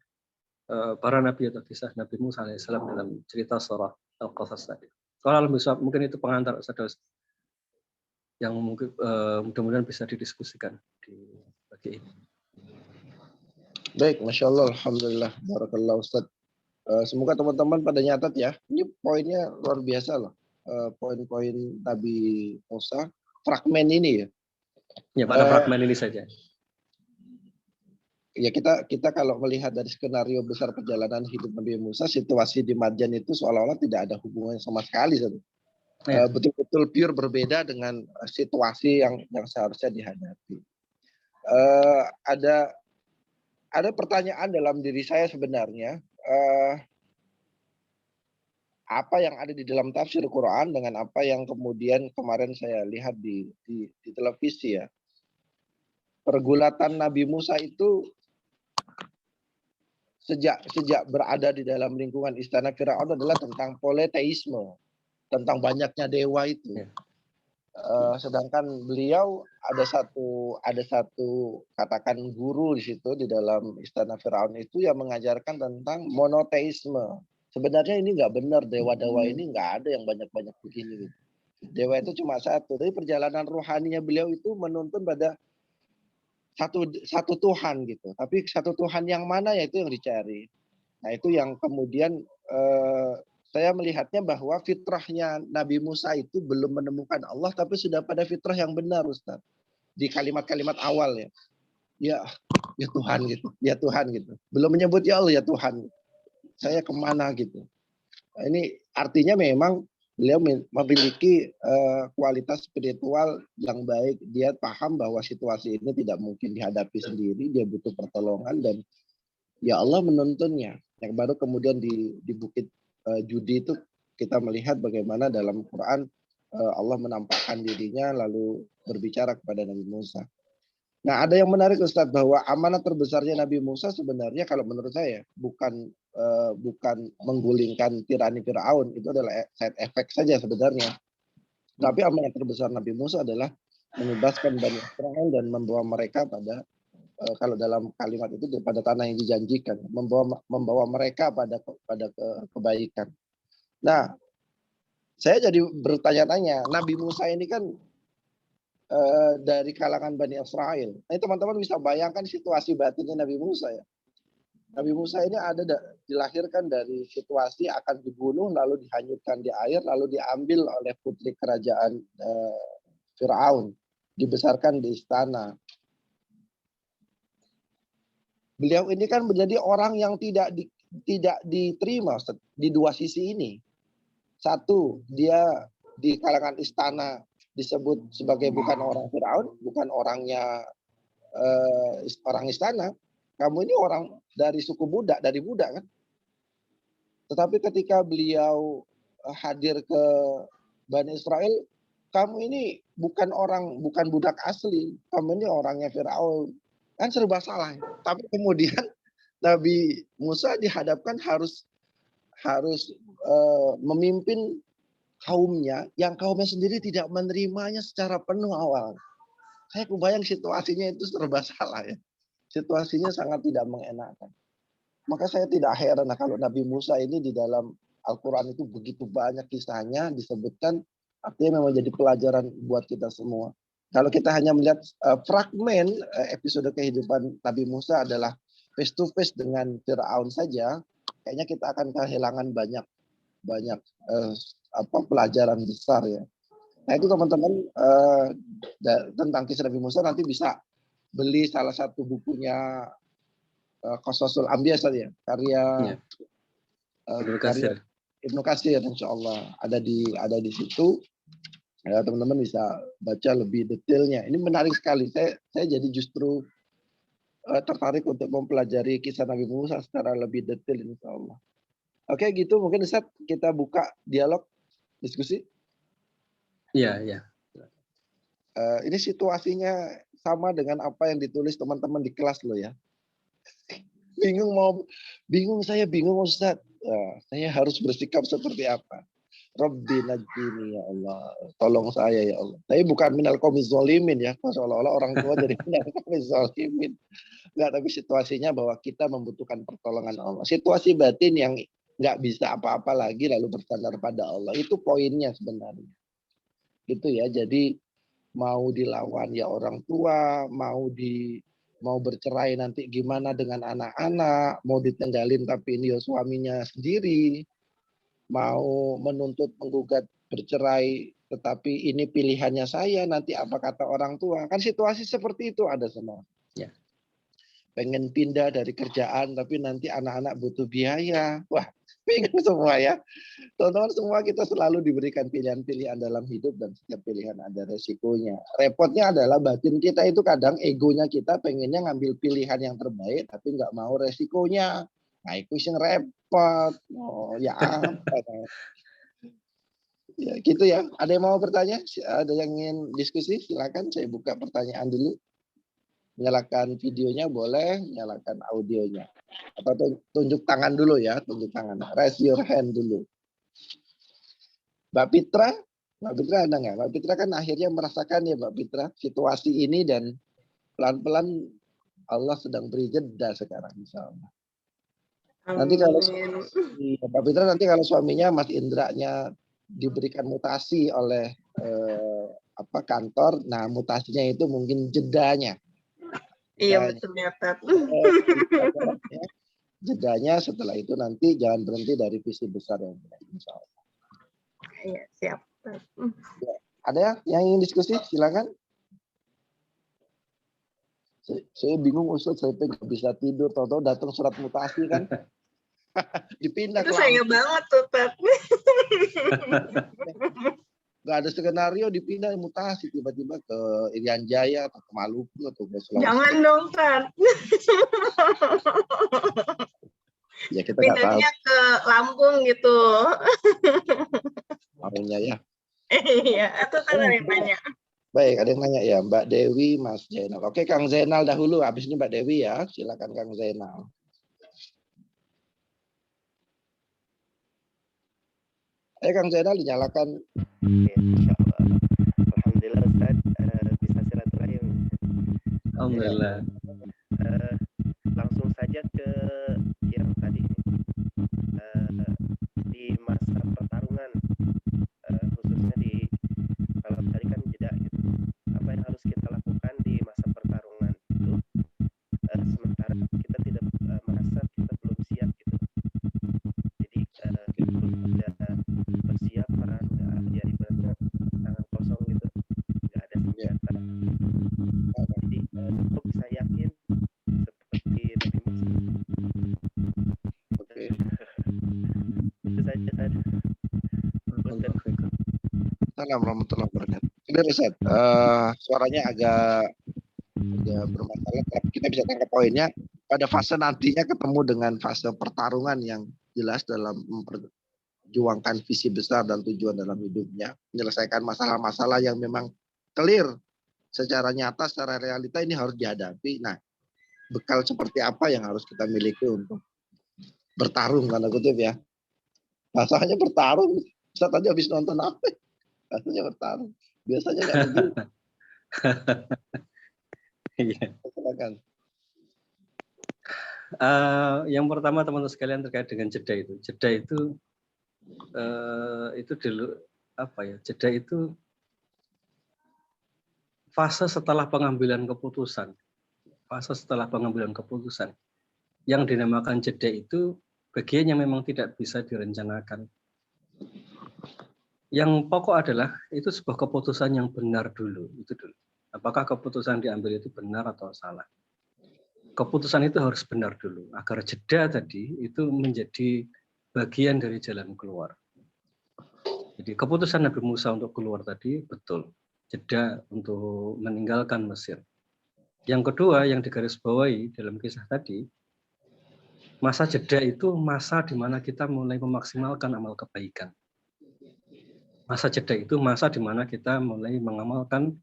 para nabi atau kisah Nabi Musa alaihissalam dalam cerita surah Al-Qasas tadi. Kalau mungkin itu pengantar saudara yang mungkin mudah-mudahan bisa didiskusikan di bagi ini. Baik, Masya Allah, Alhamdulillah, Barakallah Ustaz. Semoga teman-teman pada nyatat ya. Ini poinnya luar biasa loh. Poin-poin Nabi Musa, fragmen ini ya. Ya, pada fragmen ini saja. Ya kita kalau melihat dari skenario besar perjalanan hidup Nabi Musa, situasi di Madian itu seolah-olah tidak ada hubungannya sama sekali. Ya. Betul-betul pure berbeda dengan situasi yang seharusnya dihadapi. Ada pertanyaan dalam diri saya sebenarnya. Apa yang ada di dalam tafsir Quran dengan apa yang kemudian kemarin saya lihat di televisi ya. Pergulatan Nabi Musa itu sejak berada di dalam lingkungan istana Firaun adalah tentang politeisme, tentang banyaknya dewa itu. Sedangkan beliau ada satu katakan guru di situ di dalam istana Firaun itu yang mengajarkan tentang monoteisme. Sebenarnya ini nggak benar, dewa-dewa ini nggak ada yang banyak-banyak begini. Dewa itu cuma satu. Tapi perjalanan rohaninya beliau itu menuntun pada satu Tuhan gitu. Tapi satu Tuhan yang mana ya itu yang dicari. Nah itu yang kemudian Saya melihatnya bahwa fitrahnya Nabi Musa itu belum menemukan Allah, tapi sudah pada fitrah yang benar, Ustaz. Di kalimat-kalimat awal ya. Ya, ya Tuhan gitu. Ya Tuhan gitu. Belum menyebut ya Allah, ya Tuhan. Saya kemana gitu. Nah, ini artinya memang beliau memiliki kualitas spiritual yang baik. Dia paham bahwa situasi ini tidak mungkin dihadapi sendiri. Dia butuh pertolongan dan ya Allah menuntunnya. Yang baru kemudian di Bukit Judi itu kita melihat bagaimana dalam Quran Allah menampakkan dirinya lalu berbicara kepada Nabi Musa. Nah, ada yang menarik Ustadz bahwa amanat terbesarnya Nabi Musa sebenarnya kalau menurut saya bukan menggulingkan tirani Firaun, itu adalah side effect saja sebenarnya. Tapi amanat terbesar Nabi Musa adalah membebaskan Bani Israil dan membawa mereka pada kalau dalam kalimat itu pada tanah yang dijanjikan, membawa mereka pada kebaikan. Nah, saya jadi bertanya-tanya, Nabi Musa ini kan dari kalangan Bani Israel. Nah, teman-teman bisa bayangkan situasi batinnya Nabi Musa ya. Nabi Musa ini dilahirkan dari situasi akan dibunuh, lalu dihanyutkan di air, lalu diambil oleh putri kerajaan Firaun, dibesarkan di istana. Beliau ini kan menjadi orang yang tidak diterima di dua sisi ini. Satu, dia di kalangan istana disebut sebagai bukan orang Firaun, bukan orangnya orang istana. Kamu ini orang dari suku Budak, dari Budak kan. Tetapi ketika beliau hadir ke Bani Israel, kamu ini bukan budak asli, kamu ini orangnya Firaun. Kan serba salah. Tapi kemudian Nabi Musa dihadapkan harus memimpin kaumnya yang kaumnya sendiri tidak menerimanya secara penuh awal. Saya kebayang situasinya itu serba salah ya. Situasinya sangat tidak mengenakan. Maka saya tidak heran kalau Nabi Musa ini di dalam Al-Quran itu begitu banyak kisahnya disebutkan, artinya memang jadi pelajaran buat kita semua. Kalau kita hanya melihat fragmen episode kehidupan Nabi Musa adalah face to face dengan Firaun saja, kayaknya kita akan kehilangan banyak pelajaran besar ya. Nah itu teman-teman tentang kisah Nabi Musa nanti bisa beli salah satu bukunya Qasasul Anbiya saja, karya Ibnu Katsir, insya Allah ada di situ. Ya, teman-teman bisa baca lebih detailnya. Ini menarik sekali. Saya jadi justru tertarik untuk mempelajari kisah Nabi Musa secara lebih detail, insya Allah. Oke, gitu mungkin Ustaz kita buka dialog diskusi. Iya. Ini situasinya sama dengan apa yang ditulis teman-teman di kelas lo ya. Bingung saya Ustaz. Saya harus bersikap seperti apa? Rabbi najini ya Allah. Tolong saya ya Allah. Tapi bukan minal qaumiz zalimin ya. Seolah-olah orang tua jadi minal qaumiz zalimin. Enggak, tapi situasinya bahwa kita membutuhkan pertolongan Allah. Situasi batin yang nggak bisa apa-apa lagi lalu bersandar pada Allah. Itu poinnya sebenarnya. Gitu ya. Jadi mau dilawan ya orang tua, mau bercerai nanti gimana dengan anak-anak, mau ditinggalin tapi ini ya suaminya sendiri, mau menuntut menggugat bercerai tetapi ini pilihannya saya, nanti apa kata orang tua. Kan situasi seperti itu ada semua. Ya. Pengen pindah dari kerjaan tapi nanti anak-anak butuh biaya. Wah, bingung semua ya. Teman-teman semua kita selalu diberikan pilihan-pilihan dalam hidup dan setiap pilihan ada resikonya. Repotnya adalah batin kita itu kadang egonya kita pengennya ngambil pilihan yang terbaik tapi nggak mau resikonya. Nah itu yang repot. Oh ya apa? Ya gitu ya. Ada yang mau bertanya? Ada yang ingin diskusi? Silakan saya buka pertanyaan dulu. Nyalakan videonya boleh, nyalakan audionya. Atau tunjuk tangan dulu ya, tunjuk tangan. Raise your hand dulu. Mbak Fitra ada nggak? Mbak Fitra kan akhirnya merasakan ya Mbak Fitra situasi ini dan pelan-pelan Allah sedang beri jeda sekarang insyaallah. Nanti kalau Mbak Fitra nanti kalau suaminya Mas Indra-nya diberikan mutasi oleh kantor, nah mutasinya itu mungkin jedanya. Iya betul ya Tat. jedanya setelah itu nanti jangan berhenti dari visi besar yang punya, insya Allah. Iya, siap. Ya, ada yang ingin diskusi? Silakan. Saya bingung Ustaz, saya nggak bisa tidur, tahu-tahu datang surat mutasi kan, dipindah Itu ke saya Lampung. banget tuh, Tat. Nggak ada skenario, dipindah mutasi tiba-tiba ke Irian Jaya atau ke Maluku atau ke Sulawesi. Jangan dong, Tat. Ya kita nggak tahu Pindahnya ke Lampung gitu. maunya ya. Iya, itu kan ada yang nanya. Baik, ada yang nanya ya, Mbak Dewi, Mas Zainal. Oke, Kang Zainal dahulu, habis ini Mbak Dewi ya. Silakan Kang Zainal. Kang Zainal dinyalakan. Oke, insya Allah. Alhamdulillah Ustaz, bisa silaturahim. Alhamdulillah. Langsung saja ke yang tadi di masa pertarungan, khususnya di kalau tadi kan jeda gitu. Apa yang harus kita lakukan di masa pertarungan itu, sementara kita tidak merasa kita belum siap gitu. Jadi udah persiapan, udah ibaratnya tangan kosong gitu, nggak ada senjata. Jadi untuk bisa yakin seperti Nabi Musa. Oke. Itu saja tadi. Assalamualaikum warahmatullahi wabarakatuh. Ini Ustaz, suaranya agak bermasalah, tapi kita bisa tangkap poinnya. Pada fase nantinya ketemu dengan fase pertarungan yang jelas dalam memperjuangkan visi besar dan tujuan dalam hidupnya, menyelesaikan masalah-masalah yang memang clear secara nyata, secara realita ini harus dihadapi. Nah, bekal seperti apa yang harus kita miliki untuk bertarung, tanda kutip ya. Bahasanya bertarung. Ustaz tadi habis nonton apa? Bahasanya bertarung. Biasanya nggak begitu. Iya. Silakan. Yang pertama teman-teman sekalian terkait dengan jeda itu. Jeda itu dulu apa ya? Jeda itu fase setelah pengambilan keputusan. Fase setelah pengambilan keputusan. Yang dinamakan jeda itu bagian yang memang tidak bisa direncanakan. Yang pokok adalah itu sebuah keputusan yang benar dulu, itu dulu. Apakah keputusan diambil itu benar atau salah? Keputusan itu harus benar dulu agar jeda tadi itu menjadi bagian dari jalan keluar. Jadi keputusan Nabi Musa untuk keluar tadi betul, jeda untuk meninggalkan Mesir. Yang kedua yang digarisbawahi dalam kisah tadi, masa jeda itu masa di mana kita mulai memaksimalkan amal kebaikan. Masa jeda itu masa di mana kita mulai melakukan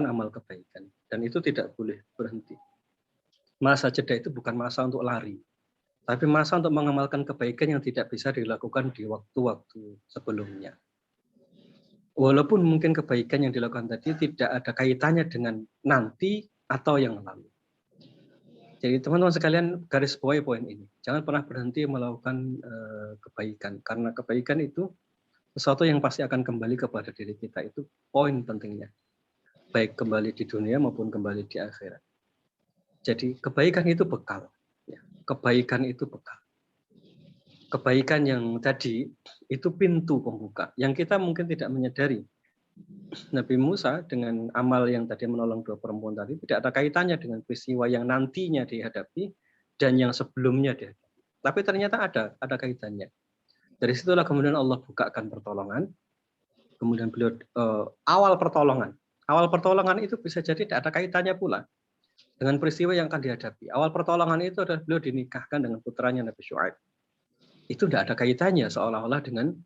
amal kebaikan. Dan itu tidak boleh berhenti. Masa jeda itu bukan masa untuk lari, tapi masa untuk mengamalkan kebaikan yang tidak bisa dilakukan di waktu-waktu sebelumnya. Walaupun mungkin kebaikan yang dilakukan tadi tidak ada kaitannya dengan nanti atau yang lalu. Jadi teman-teman sekalian garis bawahi poin ini. Jangan pernah berhenti melakukan kebaikan. Karena kebaikan itu sesuatu yang pasti akan kembali kepada diri kita. Itu poin pentingnya. Baik kembali di dunia maupun kembali di akhirat. Jadi kebaikan itu bekal. Kebaikan itu bekal. Kebaikan yang tadi itu pintu pembuka. Yang kita mungkin tidak menyadari. Nabi Musa dengan amal yang tadi menolong dua perempuan tadi tidak ada kaitannya dengan peristiwa yang nantinya dihadapi dan yang sebelumnya dihadapi. Tapi ternyata ada kaitannya. Dari situlah kemudian Allah bukakan pertolongan. Kemudian beliau awal pertolongan itu bisa jadi tidak ada kaitannya pula dengan peristiwa yang akan dihadapi. Awal pertolongan itu adalah beliau dinikahkan dengan putranya Nabi Syuaib. Itu tidak ada kaitannya seolah-olah dengan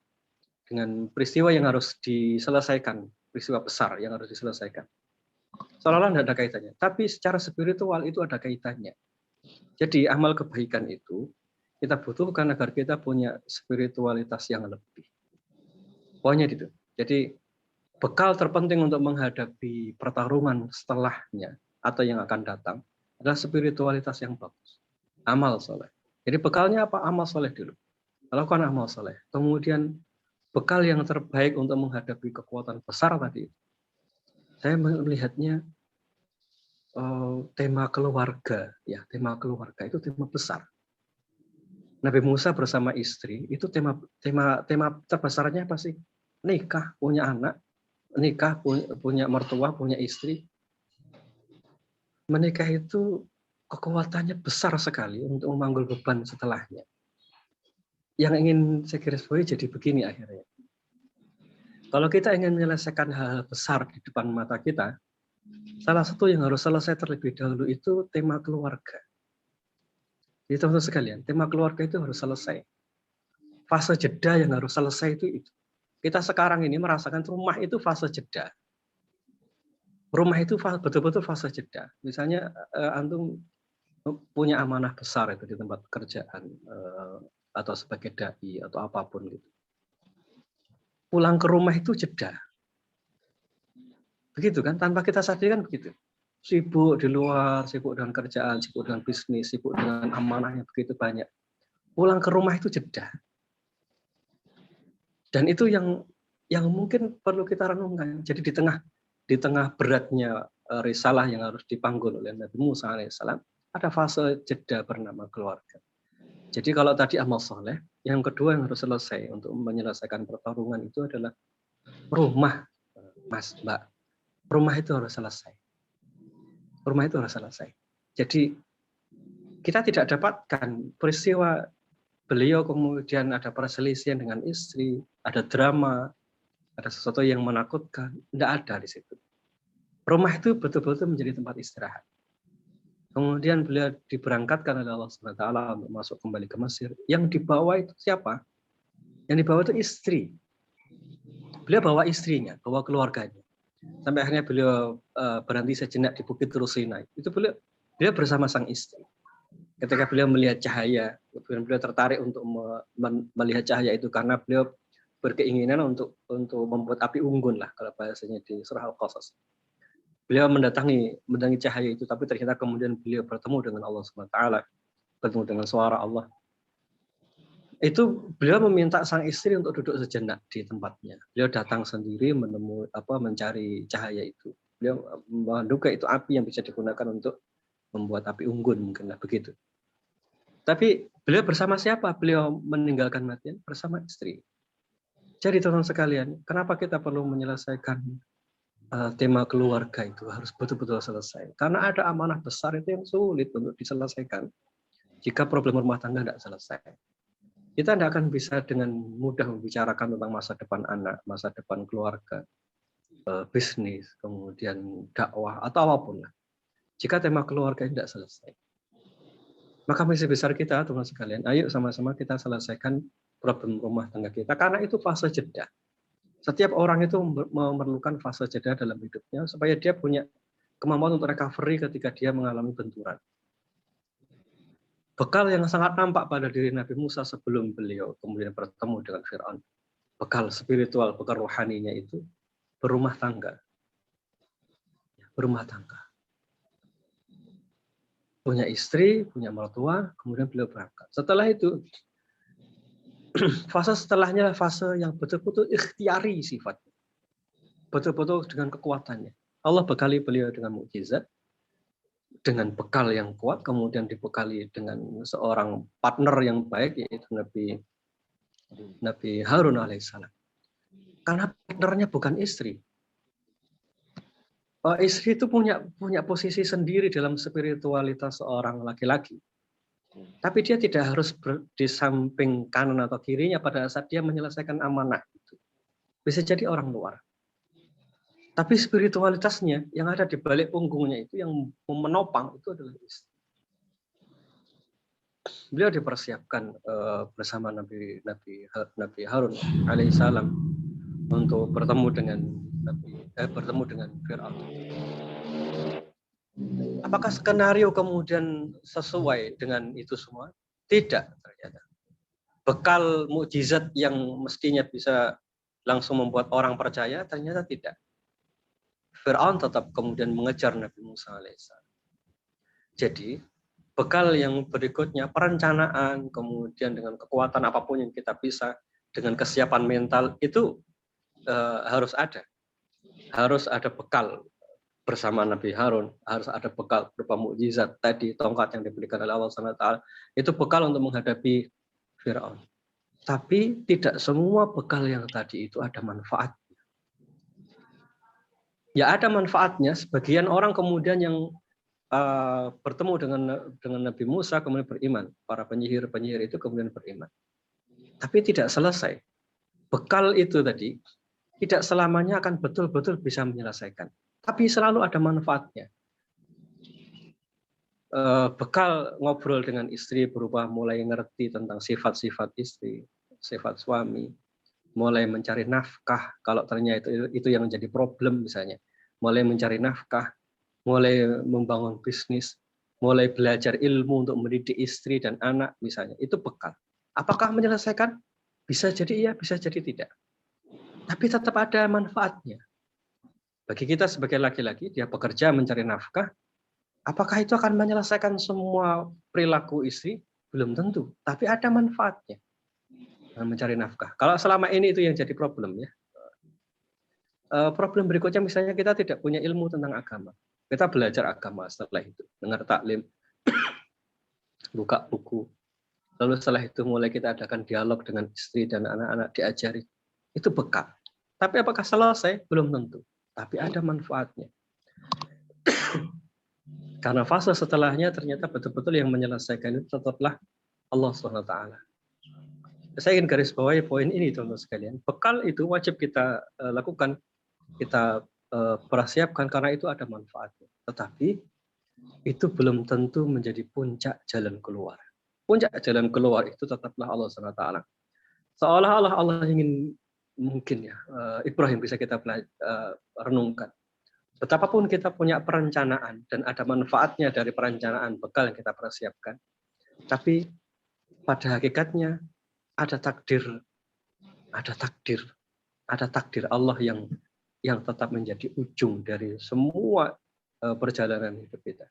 peristiwa yang harus diselesaikan, peristiwa besar yang harus diselesaikan. Seolah-olah tidak ada kaitannya. Tapi secara spiritual itu ada kaitannya. Jadi amal kebaikan itu kita butuhkan agar kita punya spiritualitas yang lebih. Pokoknya itu. Jadi bekal terpenting untuk menghadapi pertarungan setelahnya atau yang akan datang adalah spiritualitas yang bagus. Amal soleh. Jadi bekalnya apa? Amal soleh dulu. Lakukan amal soleh. Kemudian bekal yang terbaik untuk menghadapi kekuatan besar tadi. Saya melihatnya tema keluarga, ya tema keluarga itu tema besar. Nabi Musa bersama istri itu tema terbesarnya apa sih? Nikah, punya anak, nikah, punya mertua, punya istri. Menikah itu kekuatannya besar sekali untuk memanggul beban setelahnya. Yang ingin saya garis bawahi jadi begini akhirnya. Kalau kita ingin menyelesaikan hal-hal besar di depan mata kita, salah satu yang harus selesai terlebih dahulu itu tema keluarga. Jadi teman-teman sekalian, tema keluarga itu harus selesai. Fase jeda yang harus selesai itu. Kita sekarang ini merasakan rumah itu fase jeda. Rumah itu betul-betul fase jeda. Misalnya antum punya amanah besar itu di tempat pekerjaan atau sebagai dai atau apapun gitu. Pulang ke rumah itu jeda. Begitu kan? Tanpa kita sadari kan begitu. Sibuk di luar, sibuk dengan kerjaan, sibuk dengan bisnis, sibuk dengan amanah yang begitu banyak. Pulang ke rumah itu jeda. Dan itu yang mungkin perlu kita renungkan. Jadi di tengah beratnya risalah yang harus dipanggul oleh Nabi Musa alaihissalam, ada fase jeda bernama keluarga. Jadi kalau tadi amal soleh, yang kedua yang harus selesai untuk menyelesaikan pertarungan itu adalah rumah, Mas, Mbak. Rumah itu harus selesai. Rumah itu harus selesai. Jadi kita tidak dapatkan peristiwa beliau kemudian ada perselisihan dengan istri, ada drama, ada sesuatu yang menakutkan, tidak ada di situ. Rumah itu betul-betul menjadi tempat istirahat. Kemudian beliau diberangkatkan oleh Allah SWT untuk masuk kembali ke Mesir. Yang dibawa itu siapa? Yang dibawa itu istri. Beliau bawa istrinya, bawa keluarganya. Sampai akhirnya beliau berhenti sejenak di Bukit Sinai. Itu beliau bersama sang istri. Ketika beliau melihat cahaya, beliau tertarik untuk melihat cahaya itu karena beliau berkeinginan untuk membuat api unggun lah kalau bahasanya di surah Al-Qasas. Beliau mendatangi cahaya itu, tapi ternyata kemudian beliau bertemu dengan Allah SWT, bertemu dengan suara Allah. Itu beliau meminta sang istri untuk duduk sejenak di tempatnya. Beliau datang sendiri mencari cahaya itu. Beliau menduga itu api yang bisa digunakan untuk membuat api unggun, mungkin lah begitu. Tapi beliau bersama siapa? Beliau meninggalkan matian bersama istri. Jadi teman-teman sekalian, kenapa kita perlu menyelesaikan tema keluarga itu harus betul-betul selesai? Karena ada amanah besar itu yang sulit untuk diselesaikan jika problem rumah tangga tidak selesai. Kita tidak akan bisa dengan mudah membicarakan tentang masa depan anak, masa depan keluarga, bisnis, kemudian dakwah, atau apapun lah. Jika tema keluarga tidak selesai. Maka misi besar kita, teman-teman sekalian, ayo sama-sama kita selesaikan problem rumah tangga kita. Karena itu fase jeda. Setiap orang itu memerlukan fase jeda dalam hidupnya, supaya dia punya kemampuan untuk recovery ketika dia mengalami benturan. Bekal yang sangat nampak pada diri Nabi Musa sebelum beliau kemudian bertemu dengan Fir'aun. Bekal spiritual, bekal rohaninya itu berumah tangga. Berumah tangga. Punya istri, punya mertua, kemudian beliau berangkat. Setelah itu, fase setelahnya fase yang betul-betul ikhtiari sifatnya. Betul-betul dengan kekuatannya. Allah bekali beliau dengan mukjizat, dengan bekal yang kuat, kemudian dibekali dengan seorang partner yang baik, yaitu Nabi Harun alaihissalam. Karena partnernya bukan istri. Istri itu punya posisi sendiri dalam spiritualitas seorang laki-laki. Tapi dia tidak harus di samping kanan atau kirinya pada saat dia menyelesaikan amanah itu. Bisa jadi orang luar. Tapi spiritualitasnya yang ada di balik punggungnya itu yang menopang itu adalah istri. Beliau dipersiapkan bersama Nabi Harun alaihissalam untuk bertemu dengan Fir'aun. Apakah skenario kemudian sesuai dengan itu semua? Tidak ternyata. Bekal mukjizat yang mestinya bisa langsung membuat orang percaya ternyata tidak. Fir'aun tetap kemudian mengejar Nabi Musa alaihissalam. Jadi bekal yang berikutnya perencanaan, kemudian dengan kekuatan apapun yang kita bisa, dengan kesiapan mental itu harus ada bekal bersama Nabi Harun, harus ada bekal berupa mukjizat tadi, tongkat yang diberikan oleh Allah SWT. Itu bekal untuk menghadapi Firaun. Tapi tidak semua bekal yang tadi itu ada manfaat. Ya ada manfaatnya. Sebagian orang kemudian yang bertemu dengan Nabi Musa kemudian beriman. Para penyihir itu kemudian beriman. Tapi tidak selesai. Bekal itu tadi tidak selamanya akan betul-betul bisa menyelesaikan. Tapi selalu ada manfaatnya. Bekal ngobrol dengan istri berupa mulai ngerti tentang sifat-sifat istri, sifat suami, mulai mencari nafkah kalau ternyata itu yang menjadi problem misalnya, mulai mencari nafkah, mulai membangun bisnis, mulai belajar ilmu untuk mendidik istri dan anak misalnya, itu bekal. Apakah menyelesaikan? Bisa jadi iya, bisa jadi tidak. Tapi tetap ada manfaatnya. Bagi kita sebagai laki-laki, dia bekerja mencari nafkah, apakah itu akan menyelesaikan semua perilaku istri? Belum tentu, tapi ada manfaatnya mencari nafkah. Kalau selama ini itu yang jadi problem ya. Problem berikutnya misalnya kita tidak punya ilmu tentang agama. Kita belajar agama setelah itu, dengar taklim, buka buku. Lalu setelah itu mulai kita adakan dialog dengan istri dan anak-anak, diajari. Itu bekal. Tapi apakah selesai? Belum tentu. Tapi ada manfaatnya. Karena fase setelahnya ternyata betul-betul yang menyelesaikan itu tetaplah Allah SWT. Saya ingin garis bawahi poin ini teman-teman sekalian. Bekal itu wajib kita lakukan, kita persiapkan karena itu ada manfaatnya. Tetapi itu belum tentu menjadi puncak jalan keluar. Puncak jalan keluar itu tetaplah Allah SWT. Seolah-olah Allah ingin, mungkin ya, Ibrahim bisa kita renungkan. Betapapun kita punya perencanaan dan ada manfaatnya dari perencanaan bekal yang kita persiapkan, tapi pada hakikatnya ada takdir Allah yang tetap menjadi ujung dari semua perjalanan hidup kita.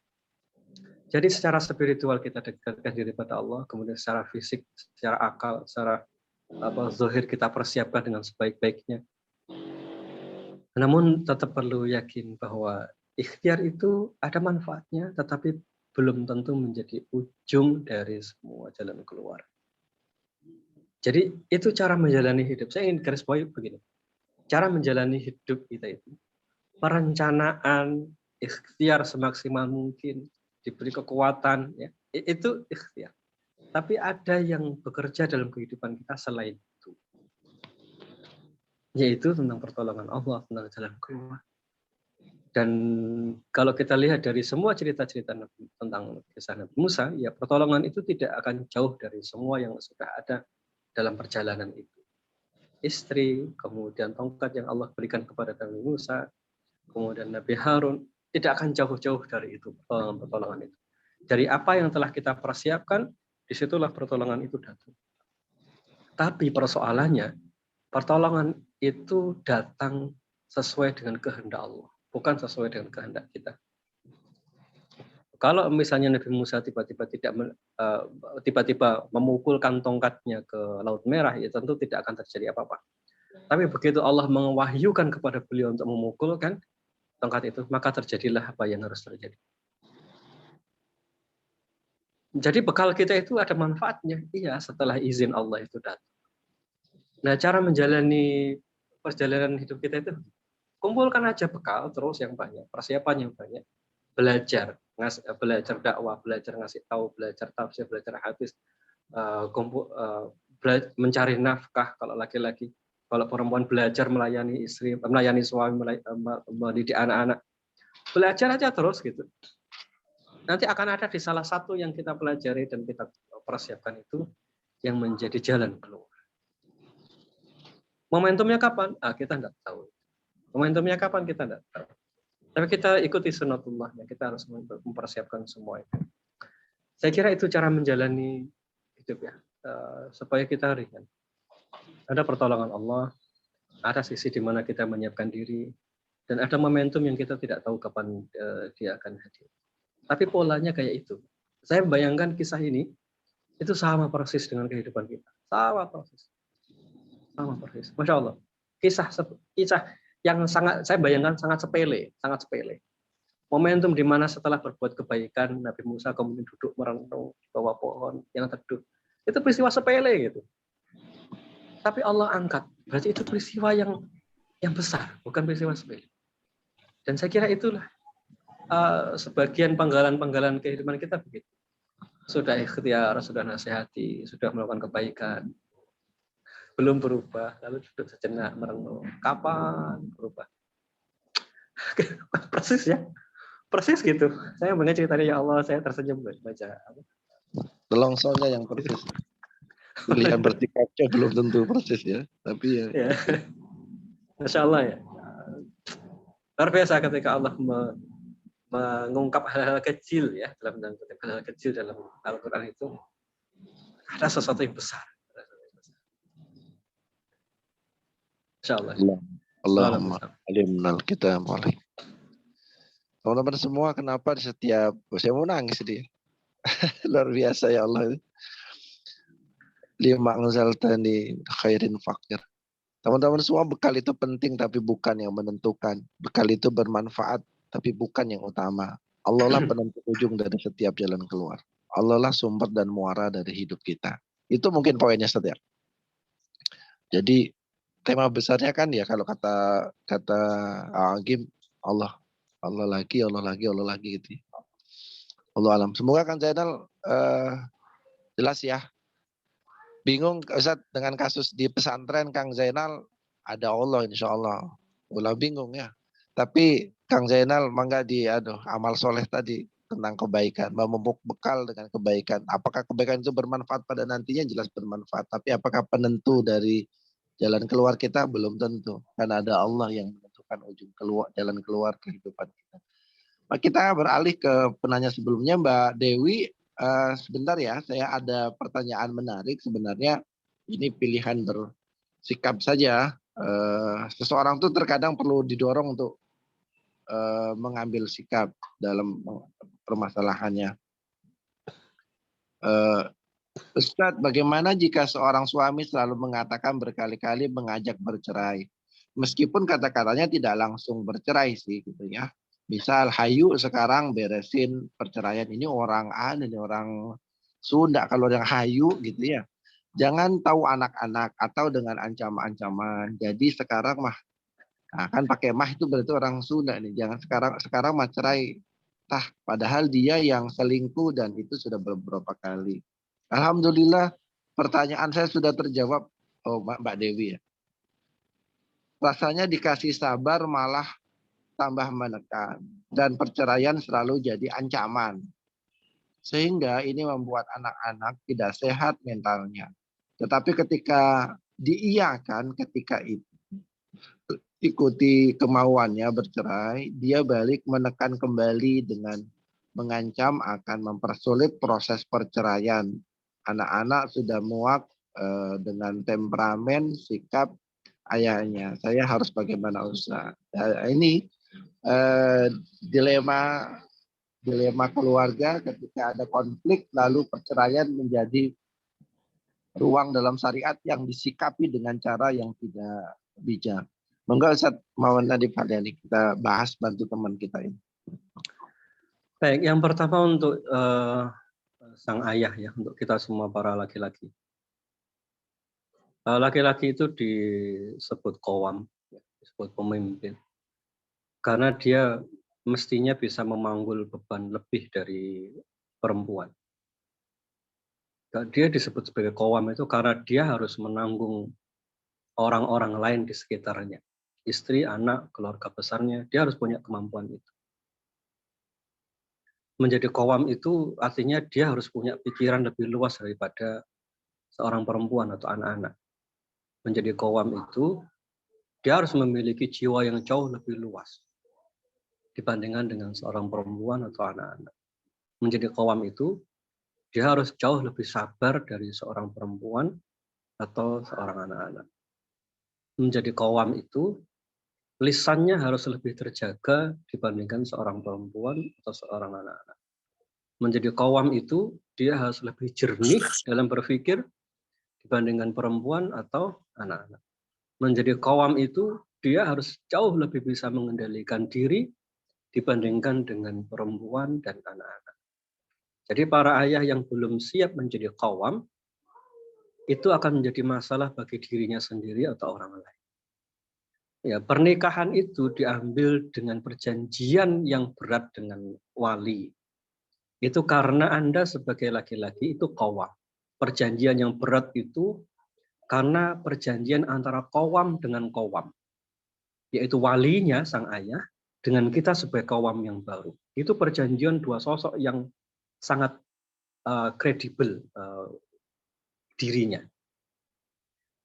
Jadi secara spiritual kita dekatkan diri pada Allah, kemudian secara fisik, secara akal, secara zahir kita persiapkan dengan sebaik-baiknya. Namun tetap perlu yakin bahwa ikhtiar itu ada manfaatnya, tetapi belum tentu menjadi ujung dari semua jalan keluar. Jadi itu cara menjalani hidup. Saya ingin garis bawahi begini. Cara menjalani hidup kita itu, perencanaan, ikhtiar semaksimal mungkin, diberi kekuatan, ya, itu ikhtiar. Tapi ada yang bekerja dalam kehidupan kita selain itu. Yaitu tentang pertolongan Allah, tentang jalan keluar. Dan kalau kita lihat dari semua cerita-cerita tentang kisah Nabi Musa, ya pertolongan itu tidak akan jauh dari semua yang sudah ada dalam perjalanan itu. Istri, kemudian tongkat yang Allah berikan kepada Nabi Musa, kemudian Nabi Harun, tidak akan jauh-jauh dari itu, pertolongan itu. Dari apa yang telah kita persiapkan, disitulah pertolongan itu datang. Tapi persoalannya, pertolongan itu datang sesuai dengan kehendak Allah, bukan sesuai dengan kehendak kita. Kalau misalnya Nabi Musa tiba-tiba memukulkan tongkatnya ke Laut Merah, ya tentu tidak akan terjadi apa-apa. Tapi begitu Allah mewahyukan kepada beliau untuk memukulkan tongkat itu, maka terjadilah apa yang harus terjadi. Jadi bekal kita itu ada manfaatnya, iya, setelah izin Allah itu datang. Nah, cara menjalani perjalanan hidup kita itu, kumpulkan aja bekal terus yang banyak, persiapan yang banyak, belajar dakwah, belajar ngasih tahu, belajar tafsir, belajar hadis, mencari nafkah kalau laki-laki, kalau perempuan belajar melayani istri, melayani suami, mendidik anak-anak, belajar aja terus gitu. Nanti akan ada di salah satu yang kita pelajari dan kita persiapkan itu yang menjadi jalan keluar. Momentumnya kapan? Kita nggak tahu. Momentumnya kapan kita nggak tahu. Tapi kita ikuti sunnatullahnya, kita harus mempersiapkan semua itu. Saya kira itu cara menjalani hidup ya, supaya kita ringan. Ada pertolongan Allah, ada sisi di mana kita menyiapkan diri, dan ada momentum yang kita tidak tahu kapan dia akan hadir. Tapi polanya kayak itu. Saya membayangkan kisah ini, itu sama persis dengan kehidupan kita. Sama persis. Masya Allah. Kisah yang sangat saya bayangkan sangat sepele. momentum di mana setelah berbuat kebaikan Nabi Musa kemudian duduk merenung di bawah pohon yang teduh. Itu peristiwa sepele gitu. Tapi Allah angkat. Berarti itu peristiwa yang besar, bukan peristiwa sepele. Dan saya kira itulah sebagian penggalan-penggalan kehidupan kita begitu. Sudah ikhtiar, sudah nasihati, sudah melakukan kebaikan, belum berubah, lalu duduk sejenak merenung. Kapan berubah? Persis ya, persis gitu. Saya mendengar ceritanya, ya Allah, saya tersenyum baca. Telongsolnya yang persis. Pilihan bersikapnya belum tentu persis ya, tapi ya. Masya Allah ya. Luar biasa ketika Allah mengungkap hal-hal kecil ya, dalam hal-hal kecil dalam Al-Quran itu ada sesuatu yang besar. Insya Allah. Allahumma alimnal kita mulai. Teman-teman semua, kenapa di setiap saya mau nangis dia. Luar biasa ya Allah. Lima anzaltani khairin fakir. Teman-teman semua, bekal itu penting tapi bukan yang menentukan. Bekal itu bermanfaat tapi bukan yang utama. Allah lah penentu ujung dari setiap jalan keluar. Allah lah sumber dan muara dari hidup kita. Itu mungkin poinnya setiap. Jadi tema besarnya kan ya kalau kata Agim, Allah lagi gitu. Allah alam. Semoga kan Zainal jelas ya. Bingung Ustaz dengan kasus di pesantren Kang Zainal, ada Allah insya Allah. Ulah bingung ya. Tapi Kang Zainal mangga di amal soleh tadi tentang kebaikan, memupuk bekal dengan kebaikan. Apakah kebaikan itu bermanfaat pada nantinya? Jelas bermanfaat. Tapi apakah penentu dari jalan keluar kita? Belum tentu. Karena ada Allah yang menentukan ujung keluar, jalan keluar kehidupan kita. Nah, kita beralih ke penanya sebelumnya, Mbak Dewi. Sebentar ya, saya ada pertanyaan menarik. Sebenarnya ini pilihan bersikap saja. Seseorang tuh terkadang perlu didorong untuk mengambil sikap dalam permasalahannya. Ustadz, bagaimana jika seorang suami selalu mengatakan berkali-kali mengajak bercerai? Meskipun kata-katanya tidak langsung bercerai sih gitu ya. Misal, hayu sekarang beresin perceraian, ini orang ini orang Sunda, kalau yang hayu gitu ya. Jangan tahu anak-anak atau dengan ancaman-ancaman. Jadi sekarang mah, kan pakai mah itu berarti orang Sunda nih. Jangan sekarang mah cerai. Padahal dia yang selingkuh dan itu sudah beberapa kali. Alhamdulillah pertanyaan saya sudah terjawab, Mbak Dewi ya. Rasanya dikasih sabar malah tambah menekan, dan perceraian selalu jadi ancaman. Sehingga ini membuat anak-anak tidak sehat mentalnya. Tetapi ketika diiyakan, ketika itu ikuti kemauannya bercerai, dia balik menekan kembali dengan mengancam akan mempersulit proses perceraian. Anak-anak sudah muak dengan temperamen, sikap ayahnya. Saya harus bagaimana Ustaz? Ini dilema keluarga ketika ada konflik lalu perceraian menjadi ruang dalam syariat yang disikapi dengan cara yang tidak bijak. Monggo Ustaz Maulana Dipardani, kita bahas, bantu teman kita ini. Baik, yang pertama untuk sang ayah ya, untuk kita semua para laki-laki. Laki-laki itu disebut qawam, disebut pemimpin. Karena dia mestinya bisa memanggul beban lebih dari perempuan. Dia disebut sebagai qawam itu karena dia harus menanggung orang-orang lain di sekitarnya. Istri, anak, keluarga besarnya, dia harus punya kemampuan itu. Menjadi qawam itu artinya dia harus punya pikiran lebih luas daripada seorang perempuan atau anak-anak. Menjadi qawam itu, dia harus memiliki jiwa yang jauh lebih luas dibandingkan dengan seorang perempuan atau anak-anak. Menjadi qawam itu, dia harus jauh lebih sabar dari seorang perempuan atau seorang anak-anak. Menjadi qawam itu, lisannya harus lebih terjaga dibandingkan seorang perempuan atau seorang anak-anak. Menjadi qawam itu, dia harus lebih jernih dalam berpikir dibandingkan perempuan atau anak-anak. Menjadi qawam itu, dia harus jauh lebih bisa mengendalikan diri dibandingkan dengan perempuan dan anak-anak. Jadi para ayah yang belum siap menjadi qawwam itu akan menjadi masalah bagi dirinya sendiri atau orang lain. Ya, pernikahan itu diambil dengan perjanjian yang berat dengan wali. Itu karena Anda sebagai laki-laki itu qawwam. Perjanjian yang berat itu karena perjanjian antara qawwam dengan qawwam. Yaitu walinya sang ayah dengan kita sebagai qawwam yang baru. Itu perjanjian dua sosok yang sangat kredibel dirinya.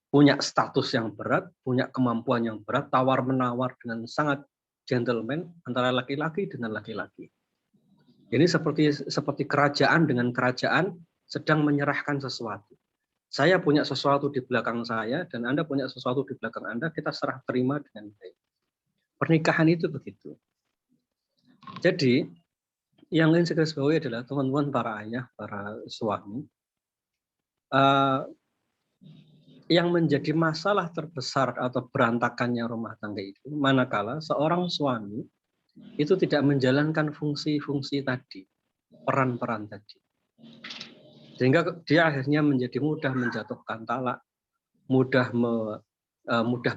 Punya status yang berat, punya kemampuan yang berat, tawar-menawar dengan sangat gentleman antara laki-laki dengan laki-laki. Ini seperti kerajaan dengan kerajaan sedang menyerahkan sesuatu. Saya punya sesuatu di belakang saya dan Anda punya sesuatu di belakang Anda, kita serah terima dengan baik. Pernikahan itu begitu. Jadi yang ingin saya garis bawahi adalah teman-teman para ayah, para suami, yang menjadi masalah terbesar atau berantakannya rumah tangga itu manakala seorang suami itu tidak menjalankan fungsi-fungsi tadi, peran-peran tadi. Sehingga dia akhirnya menjadi mudah menjatuhkan talak, mudah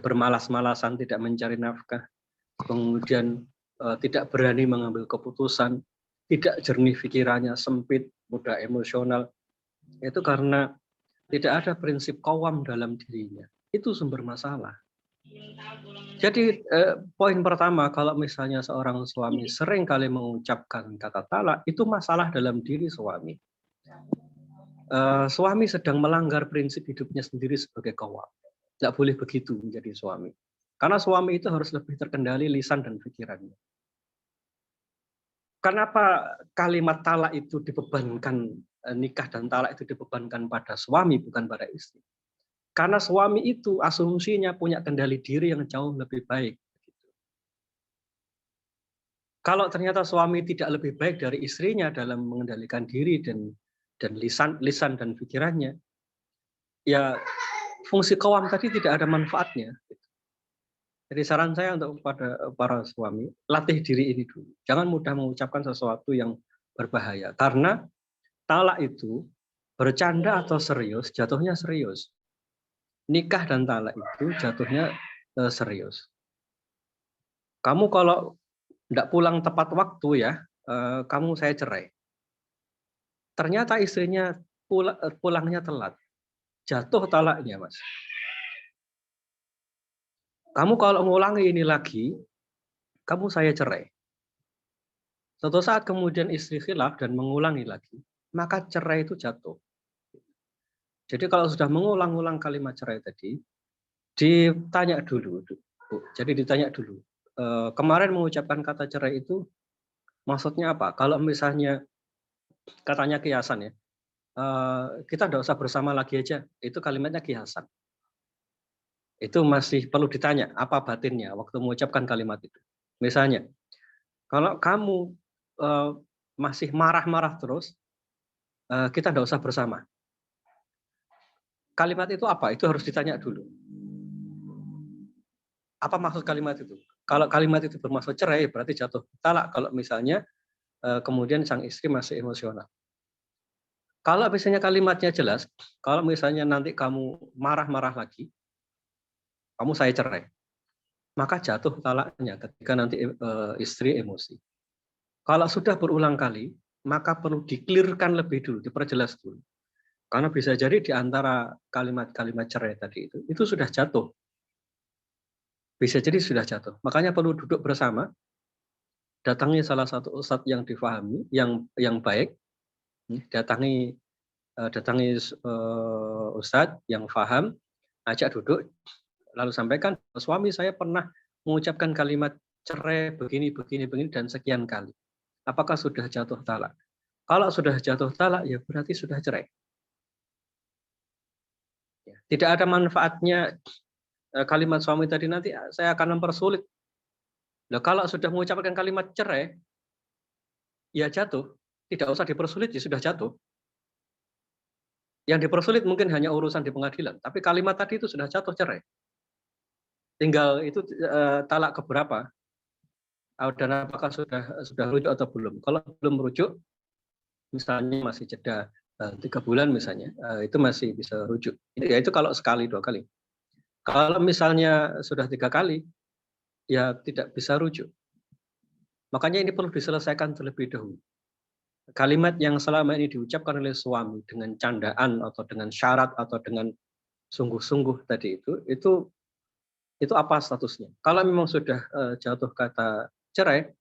bermalas-malasan, tidak mencari nafkah, kemudian tidak berani mengambil keputusan, tidak jernih pikirannya, sempit, mudah emosional. Itu karena tidak ada prinsip qawwam dalam dirinya. Itu sumber masalah. Jadi poin pertama, kalau misalnya seorang suami sering kali mengucapkan kata talak, itu masalah dalam diri suami. Suami sedang melanggar prinsip hidupnya sendiri sebagai qawwam. Tidak boleh begitu menjadi suami. Karena suami itu harus lebih terkendali lisan dan pikirannya. Kenapa kalimat talak itu dibebankan, nikah dan talak itu dibebankan pada suami bukan pada istri? Karena suami itu asumsinya punya kendali diri yang jauh lebih baik. Kalau ternyata suami tidak lebih baik dari istrinya dalam mengendalikan diri dan lisan dan pikirannya, ya fungsi qawwam tadi tidak ada manfaatnya. Jadi saran saya untuk para suami, latih diri ini dulu. Jangan mudah mengucapkan sesuatu yang berbahaya. Karena talak itu bercanda atau serius, jatuhnya serius. Nikah dan talak itu jatuhnya serius. Kamu kalau tidak pulang tepat waktu ya, kamu saya cerai. Ternyata istrinya pulangnya telat. Jatuh talaknya, Mas. Kamu kalau ngulangi ini lagi, kamu saya cerai. Suatu saat kemudian istri khilaf dan mengulangi lagi, maka cerai itu jatuh. Jadi kalau sudah mengulang-ulang kalimat cerai tadi, ditanya dulu, Bu. Jadi ditanya dulu. Kemarin mengucapkan kata cerai itu maksudnya apa? Kalau misalnya katanya kiasan ya, kita tidak usah bersama lagi aja, itu kalimatnya kiasan. Itu masih perlu ditanya apa batinnya waktu mengucapkan kalimat itu. Misalnya, kalau kamu masih marah-marah terus, kita tidak usah bersama. Kalimat itu apa? Itu harus ditanya dulu. Apa maksud kalimat itu? Kalau kalimat itu bermaksud cerai, berarti jatuh talak. Kalau misalnya kemudian sang istri masih emosional. Kalau misalnya kalimatnya jelas, kalau misalnya nanti kamu marah-marah lagi, kamu saya cerai, maka jatuh talaknya ketika nanti istri emosi. Kalau sudah berulang kali, maka perlu diklirkan lebih dulu, diperjelas dulu. Karena bisa jadi di antara kalimat-kalimat cerai tadi itu sudah jatuh. Bisa jadi sudah jatuh. Makanya perlu duduk bersama, datangi salah satu ustadz yang difahami, yang baik, datangi ustadz yang paham, ajak duduk, lalu sampaikan, suami saya pernah mengucapkan kalimat cerai begini, dan sekian kali. Apakah sudah jatuh talak? Kalau sudah jatuh talak, ya berarti sudah cerai. Tidak ada manfaatnya kalimat suami tadi nanti saya akan mempersulit. Nah, kalau sudah mengucapkan kalimat cerai, ya jatuh. Tidak usah dipersulit, ya sudah jatuh. Yang dipersulit mungkin hanya urusan di pengadilan, tapi kalimat tadi itu sudah jatuh cerai. Tinggal itu talak keberapa. dan apakah sudah rujuk atau belum. Kalau belum rujuk, misalnya masih jeda 3 bulan misalnya, itu masih bisa rujuk. Ya itu kalau sekali 2 kali. Kalau misalnya sudah 3 kali, ya tidak bisa rujuk. Makanya ini perlu diselesaikan terlebih dahulu. Kalimat yang selama ini diucapkan oleh suami dengan candaan atau dengan syarat atau dengan sungguh-sungguh tadi itu apa statusnya? Kalau memang sudah jatuh kata cerai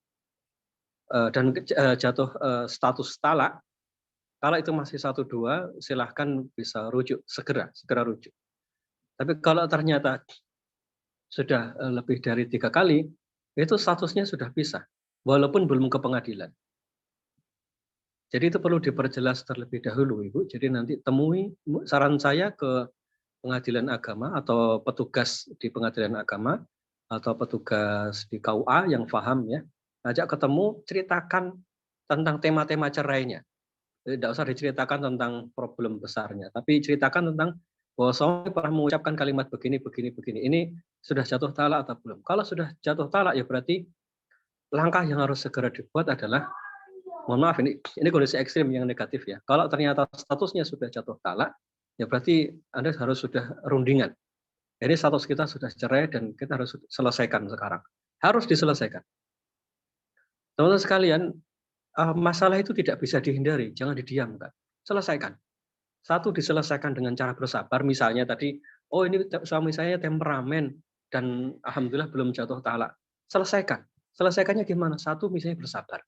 dan jatuh status talak, kalau itu masih 1-2, silahkan bisa rujuk segera rujuk. Tapi kalau ternyata sudah lebih dari 3 kali, itu statusnya sudah pisah, walaupun belum ke pengadilan. Jadi itu perlu diperjelas terlebih dahulu, Ibu. Jadi nanti temui, saran saya ke pengadilan agama atau petugas di pengadilan agama atau petugas di KUA yang paham ya, ajak ketemu, ceritakan tentang tema-tema cerainya. Jadi tidak usah diceritakan tentang problem besarnya, tapi ceritakan tentang bahwa suami pernah mengucapkan kalimat begini. Ini sudah jatuh talak atau belum? Kalau sudah jatuh talak ya berarti langkah yang harus segera dibuat adalah, mohon maaf ini kondisi ekstrim yang negatif ya. Kalau ternyata statusnya sudah jatuh talak, ya berarti Anda harus sudah rundingan. Jadi status kita sudah cerai dan kita harus selesaikan sekarang. Harus diselesaikan. Teman-teman sekalian, masalah itu tidak bisa dihindari, jangan didiamkan. Selesaikan. Satu, diselesaikan dengan cara bersabar. Misalnya tadi, oh ini suami saya temperamen dan alhamdulillah belum jatuh talak. Selesaikan. Selesaikannya gimana? Satu, misalnya bersabar.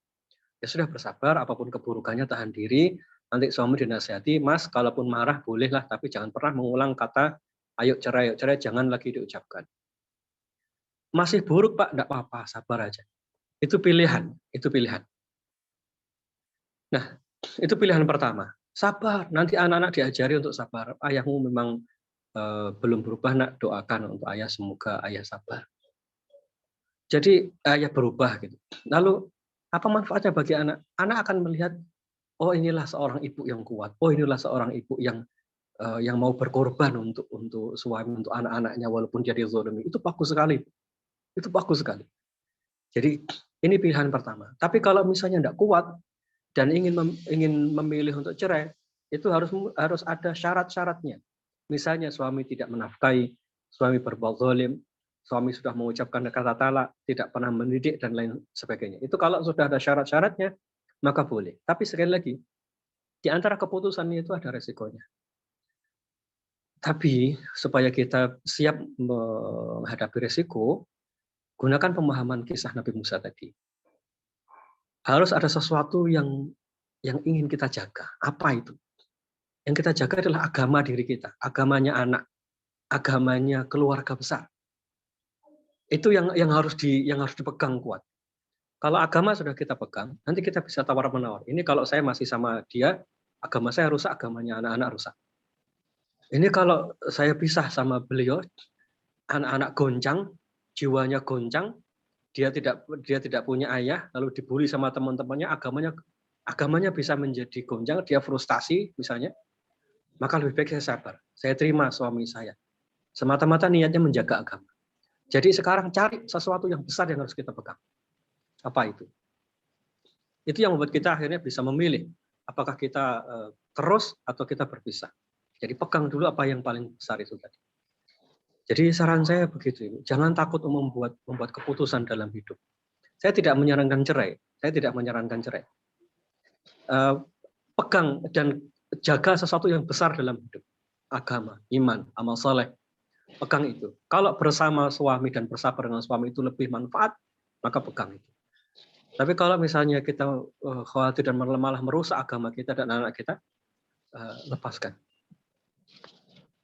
Ya sudah bersabar, apapun keburukannya tahan diri. Nanti suami dinasihati, Mas, kalaupun marah bolehlah, tapi jangan pernah mengulang kata ayo cerai, jangan lagi diucapkan. Masih buruk Pak, enggak apa-apa, sabar aja. Itu pilihan. Nah, itu pilihan pertama. Sabar, nanti anak-anak diajari untuk sabar. Ayahmu memang belum berubah, nak, doakan untuk ayah, semoga ayah sabar. Jadi ayah berubah gitu. Lalu apa manfaatnya bagi anak? Anak akan melihat, oh inilah seorang ibu yang kuat. Oh inilah seorang ibu yang mau berkorban untuk suami, untuk anak-anaknya walaupun dia dizalimi. Itu bagus sekali. Jadi ini pilihan pertama. Tapi kalau misalnya tidak kuat dan ingin memilih untuk cerai, itu harus ada syarat-syaratnya. Misalnya suami tidak menafkahi, suami berbuat zalim, suami sudah mengucapkan kata talak, tidak pernah mendidik dan lain sebagainya. Itu kalau sudah ada syarat-syaratnya, maka boleh. Tapi sekali lagi, di antara keputusannya itu ada resikonya. Tapi supaya kita siap menghadapi resiko, gunakan pemahaman kisah Nabi Musa tadi. Harus ada sesuatu yang ingin kita jaga. Apa itu? Yang kita jaga adalah agama diri kita, agamanya anak, agamanya keluarga besar. Itu yang harus dipegang kuat. Kalau agama sudah kita pegang, nanti kita bisa tawar-menawar. Ini kalau saya masih sama dia, agama saya rusak, agamanya anak-anak rusak. Ini kalau saya pisah sama beliau, anak-anak goncang, jiwanya goncang, dia tidak punya ayah, lalu dibully sama teman-temannya, agamanya bisa menjadi goncang, dia frustasi misalnya, maka lebih baik saya sabar. Saya terima suami saya. Semata-mata niatnya menjaga agama. Jadi sekarang cari sesuatu yang besar yang harus kita pegang. Apa itu? Itu yang membuat kita akhirnya bisa memilih apakah kita terus atau kita berpisah. Jadi pegang dulu apa yang paling besar itu tadi. Jadi saran saya begitu, jangan takut membuat keputusan dalam hidup. Saya tidak menyarankan cerai. Pegang dan jaga sesuatu yang besar dalam hidup. Agama, iman, amal soleh. Pegang itu. Kalau bersama suami dan bersabar dengan suami itu lebih manfaat, maka pegang itu. Tapi kalau misalnya kita khawatir dan malah merusak agama kita dan anak kita, lepaskan.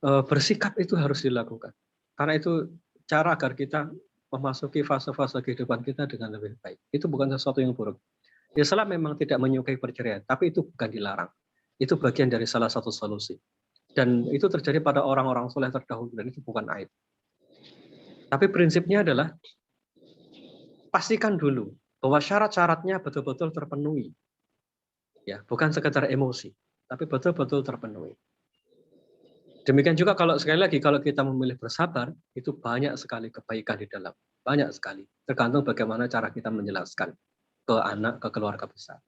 Bersikap itu harus dilakukan. Karena itu cara agar kita memasuki fase-fase kehidupan kita dengan lebih baik. Itu bukan sesuatu yang buruk. Islam memang tidak menyukai perceraian, tapi itu bukan dilarang. Itu bagian dari salah satu solusi. Dan itu terjadi pada orang-orang soleh terdahulu, dan itu bukan aib. Tapi prinsipnya adalah pastikan dulu bahwa syarat-syaratnya betul-betul terpenuhi. Ya, bukan sekedar emosi, tapi betul-betul terpenuhi. Demikian juga kalau sekali lagi kalau kita memilih bersabar, itu banyak sekali kebaikan di dalam. Banyak sekali. Tergantung bagaimana cara kita menjelaskan ke anak, ke keluarga besar.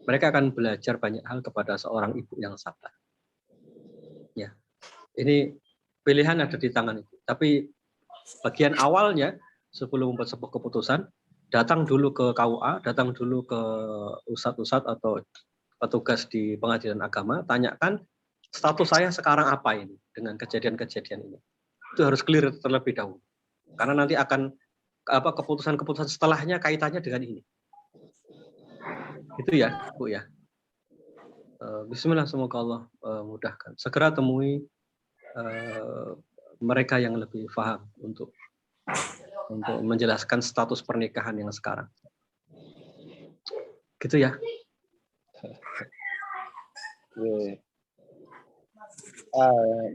Mereka akan belajar banyak hal kepada seorang ibu yang sabar. Ya, ini pilihan ada di tangan ibu. Tapi bagian awalnya sebelum membuat sebuah keputusan, datang dulu ke KUA, datang dulu ke ustadz-ustadz atau petugas di pengadilan agama, tanyakan status saya sekarang apa ini dengan kejadian-kejadian ini. Itu harus clear terlebih dahulu. Karena nanti akan keputusan-keputusan setelahnya kaitannya dengan ini. Itu ya, Bu ya. Bismillah, semoga Allah mudahkan. Segera temui mereka yang lebih paham untuk menjelaskan status pernikahan yang sekarang. Gitu ya.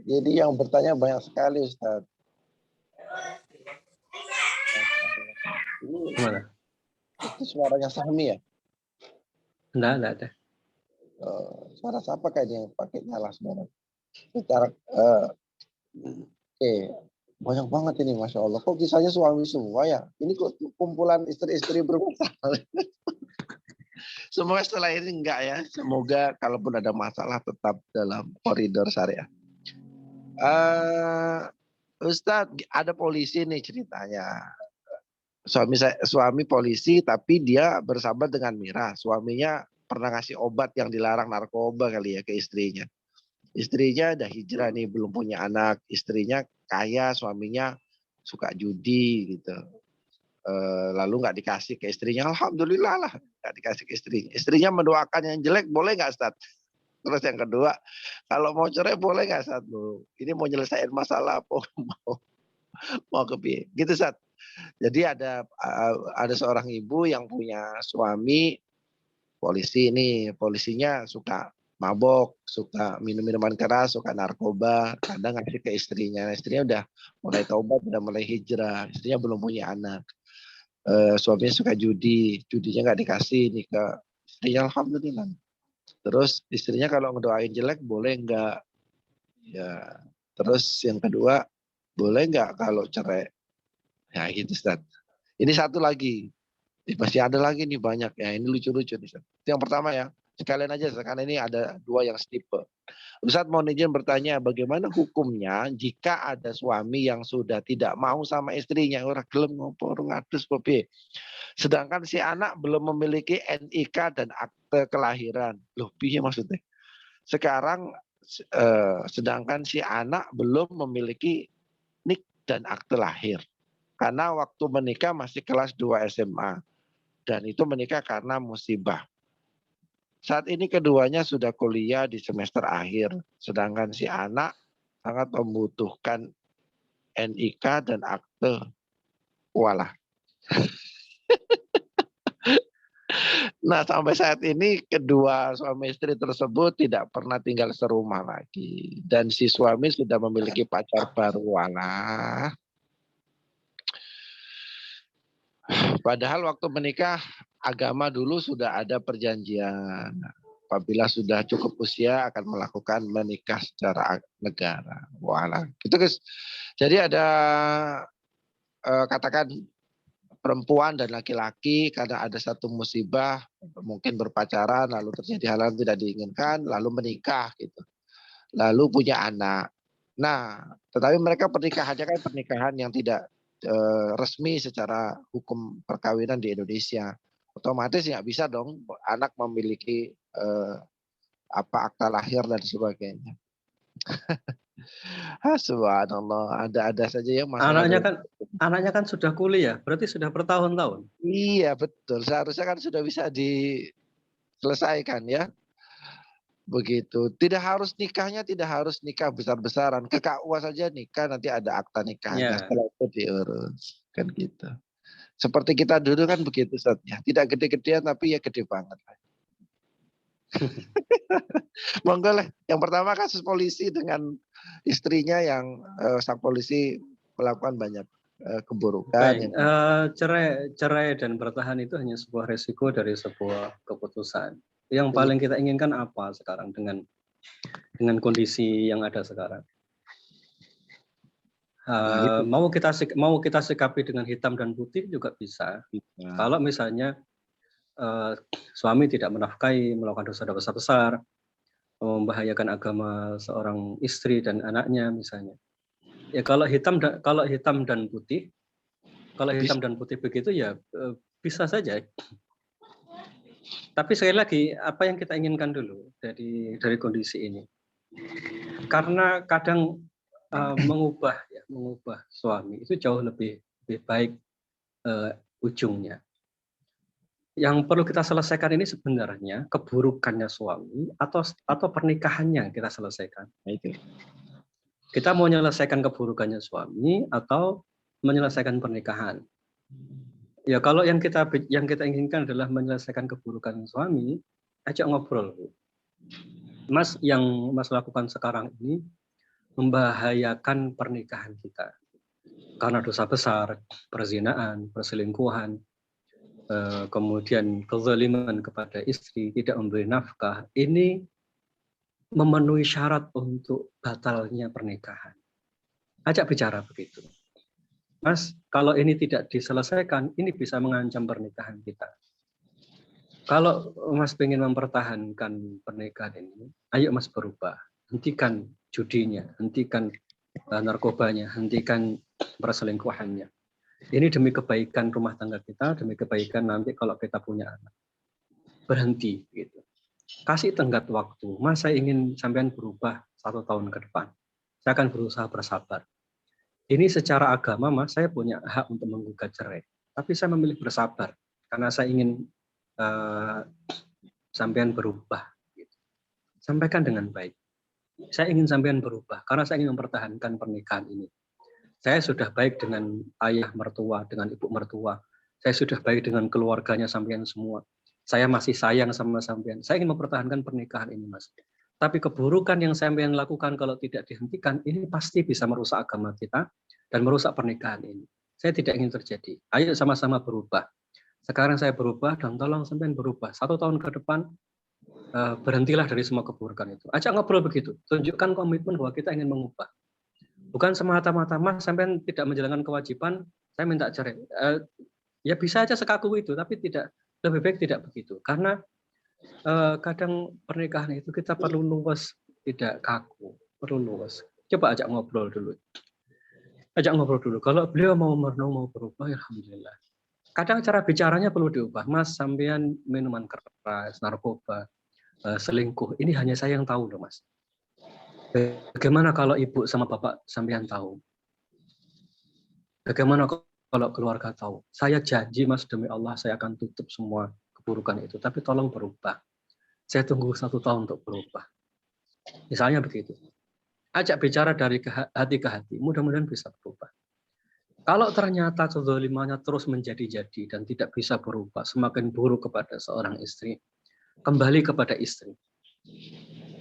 Jadi yang bertanya banyak sekali, Ustaz. Gimana? Itu suaranya Sahmi ya? Enggak ada. Suara siapa kayaknya yang pakai nyala suara? Secara banyak banget ini, Masya Allah. Kok kisahnya suami semua ya? Ini kok kumpulan istri-istri bermasalah. Semoga setelah ini enggak ya. Semoga kalaupun ada masalah tetap dalam koridor syariah. Ustadz, ada polisi nih ceritanya. Suami polisi tapi dia bersahabat dengan Mira. Suaminya pernah ngasih obat yang dilarang, narkoba kali ya, ke istrinya. Istrinya udah hijrah nih, belum punya anak. Istrinya kaya, suaminya suka judi gitu. Lalu nggak dikasih ke istrinya. Alhamdulillah lah nggak dikasih ke istrinya. Istrinya mendoakan yang jelek, boleh nggak, Ustaz? Terus yang kedua, kalau mau cerai boleh nggak, Ustaz? Ini mau nyelesain masalah apa? mau ke gitu, Ustaz. Jadi ada seorang ibu yang punya suami polisi nih. Polisinya suka mabok, suka minum minuman keras, suka narkoba, kadang ngasih ke istrinya. Istrinya udah mulai taubat, udah mulai hijrah. Istrinya belum punya anak. Suaminya suka judinya nggak dikasih nih ke istrinya. Alhamdulillah. Terus istrinya kalau ngedoain jelek boleh nggak? Ya. Terus yang kedua, boleh nggak kalau cerai? Ya gitu, Ustaz. Ini satu lagi. Masih ada lagi nih banyak ya. Ini lucu-lucu nih, Ustaz. Yang pertama ya, sekalian aja karena ini ada dua yang setipe. Ustaz mau izin bertanya, bagaimana hukumnya jika ada suami yang sudah tidak mau sama istrinya, orang gelem ngopo ngadus piye. Sedangkan si anak belum memiliki NIK dan akte kelahiran. Loh, piye maksudnya? Sekarang sedangkan si anak belum memiliki NIK dan akte lahir. Karena waktu menikah masih kelas 2 SMA. Dan itu menikah karena musibah. Saat ini keduanya sudah kuliah di semester akhir. Sedangkan si anak sangat membutuhkan NIK dan akte. Walah. Nah, sampai saat ini kedua suami istri tersebut tidak pernah tinggal serumah lagi. Dan si suami sudah memiliki pacar baru. Walah. Padahal waktu menikah agama dulu sudah ada perjanjian. Apabila sudah cukup usia akan melakukan menikah secara negara. Walah. Gitu guys. Jadi ada katakan perempuan dan laki-laki karena ada satu musibah, mungkin berpacaran lalu terjadi hal yang tidak diinginkan, lalu menikah gitu. Lalu punya anak. Nah, tetapi mereka pernikahannya kan pernikahan yang tidak resmi secara hukum perkawinan di Indonesia. Otomatis nggak bisa dong anak memiliki akta lahir dan sebagainya. Subhanallah, ada saja yang masalah. Anaknya kan sudah kuliah, berarti sudah bertahun-tahun. Iya betul, seharusnya kan sudah bisa diselesaikan ya. Begitu. Tidak harus nikah besar-besaran. Ke KUA saja nikah, nanti ada akta nikahnya. Setelah itu diurus. Kan gitu. Seperti kita dulu kan begitu, Ustaznya. Tidak gede-gedean tapi ya gede banget. Monggo lah. Yang pertama kasus polisi dengan istrinya yang sang polisi melakukan banyak keburukan. Cerai dan bertahan itu hanya sebuah resiko dari sebuah keputusan. Yang paling kita inginkan apa sekarang dengan kondisi yang ada sekarang? itu. Mau kita sikapi dengan hitam dan putih juga bisa. Kalau misalnya suami tidak menafkahi, melakukan dosa-dosa besar, membahayakan agama seorang istri dan anaknya misalnya. Ya kalau hitam dan putih begitu ya bisa saja. Tapi sekali lagi apa yang kita inginkan dulu dari kondisi ini. Karena kadang mengubah suami itu jauh lebih baik ujungnya. Yang perlu kita selesaikan ini sebenarnya keburukannya suami atau pernikahannya yang kita selesaikan. Itu. Kita mau menyelesaikan keburukannya suami atau menyelesaikan pernikahan. Ya kalau yang kita inginkan adalah menyelesaikan keburukan suami, ajak ngobrol. Mas, yang Mas lakukan sekarang ini membahayakan pernikahan kita. Karena dosa besar, perzinaan, perselingkuhan, kemudian kezaliman kepada istri, tidak memberi nafkah, ini memenuhi syarat untuk batalnya pernikahan. Ajak bicara begitu. Mas, kalau ini tidak diselesaikan, ini bisa mengancam pernikahan kita. Kalau Mas ingin mempertahankan pernikahan ini, ayo Mas berubah. Hentikan judinya, hentikan narkobanya, hentikan perselingkuhannya. Ini demi kebaikan rumah tangga kita, demi kebaikan nanti kalau kita punya anak. Berhenti, gitu. Kasih tenggat waktu. Mas, saya ingin sampean berubah 1 tahun ke depan. Saya akan berusaha bersabar. Ini secara agama, Mas, saya punya hak untuk menggugat cerai. Tapi saya memilih bersabar karena saya ingin sampean berubah. Gitu. Sampaikan dengan baik. Saya ingin sampean berubah karena saya ingin mempertahankan pernikahan ini. Saya sudah baik dengan ayah mertua, dengan ibu mertua. Saya sudah baik dengan keluarganya sampean semua. Saya masih sayang sama sampean. Saya ingin mempertahankan pernikahan ini, Mas. Tapi keburukan yang sampean lakukan kalau tidak dihentikan, ini pasti bisa merusak agama kita dan merusak pernikahan ini. Saya tidak ingin terjadi. Ayo sama-sama berubah. Sekarang saya berubah dan tolong sampean berubah. 1 tahun ke depan, berhentilah dari semua keburukan itu. Ajak ngobrol begitu. Tunjukkan komitmen bahwa kita ingin mengubah. Bukan semata-mata, Mas, sampean tidak menjalankan kewajiban, saya minta cerai. Ya bisa aja sekaku itu, tapi lebih baik tidak begitu. Karena kadang pernikahan itu kita perlu luwes, tidak kaku, perlu luwes. Coba ajak ngobrol dulu. Kalau beliau mau berubah, alhamdulillah. Kadang cara bicaranya perlu diubah. Mas, sampean minuman keras, narkoba, selingkuh, ini hanya saya yang tahu loh, Mas. Bagaimana kalau ibu sama bapak sampean tahu? Bagaimana kalau keluarga tahu? Saya janji, Mas, demi Allah saya akan tutup semua keburukan itu. Tapi tolong berubah. Saya tunggu 1 tahun untuk berubah. Misalnya begitu. Ajak bicara dari hati ke hati. Mudah-mudahan bisa berubah. Kalau ternyata kezalimannya terus menjadi-jadi dan tidak bisa berubah, semakin buruk kepada seorang istri, kembali kepada istri.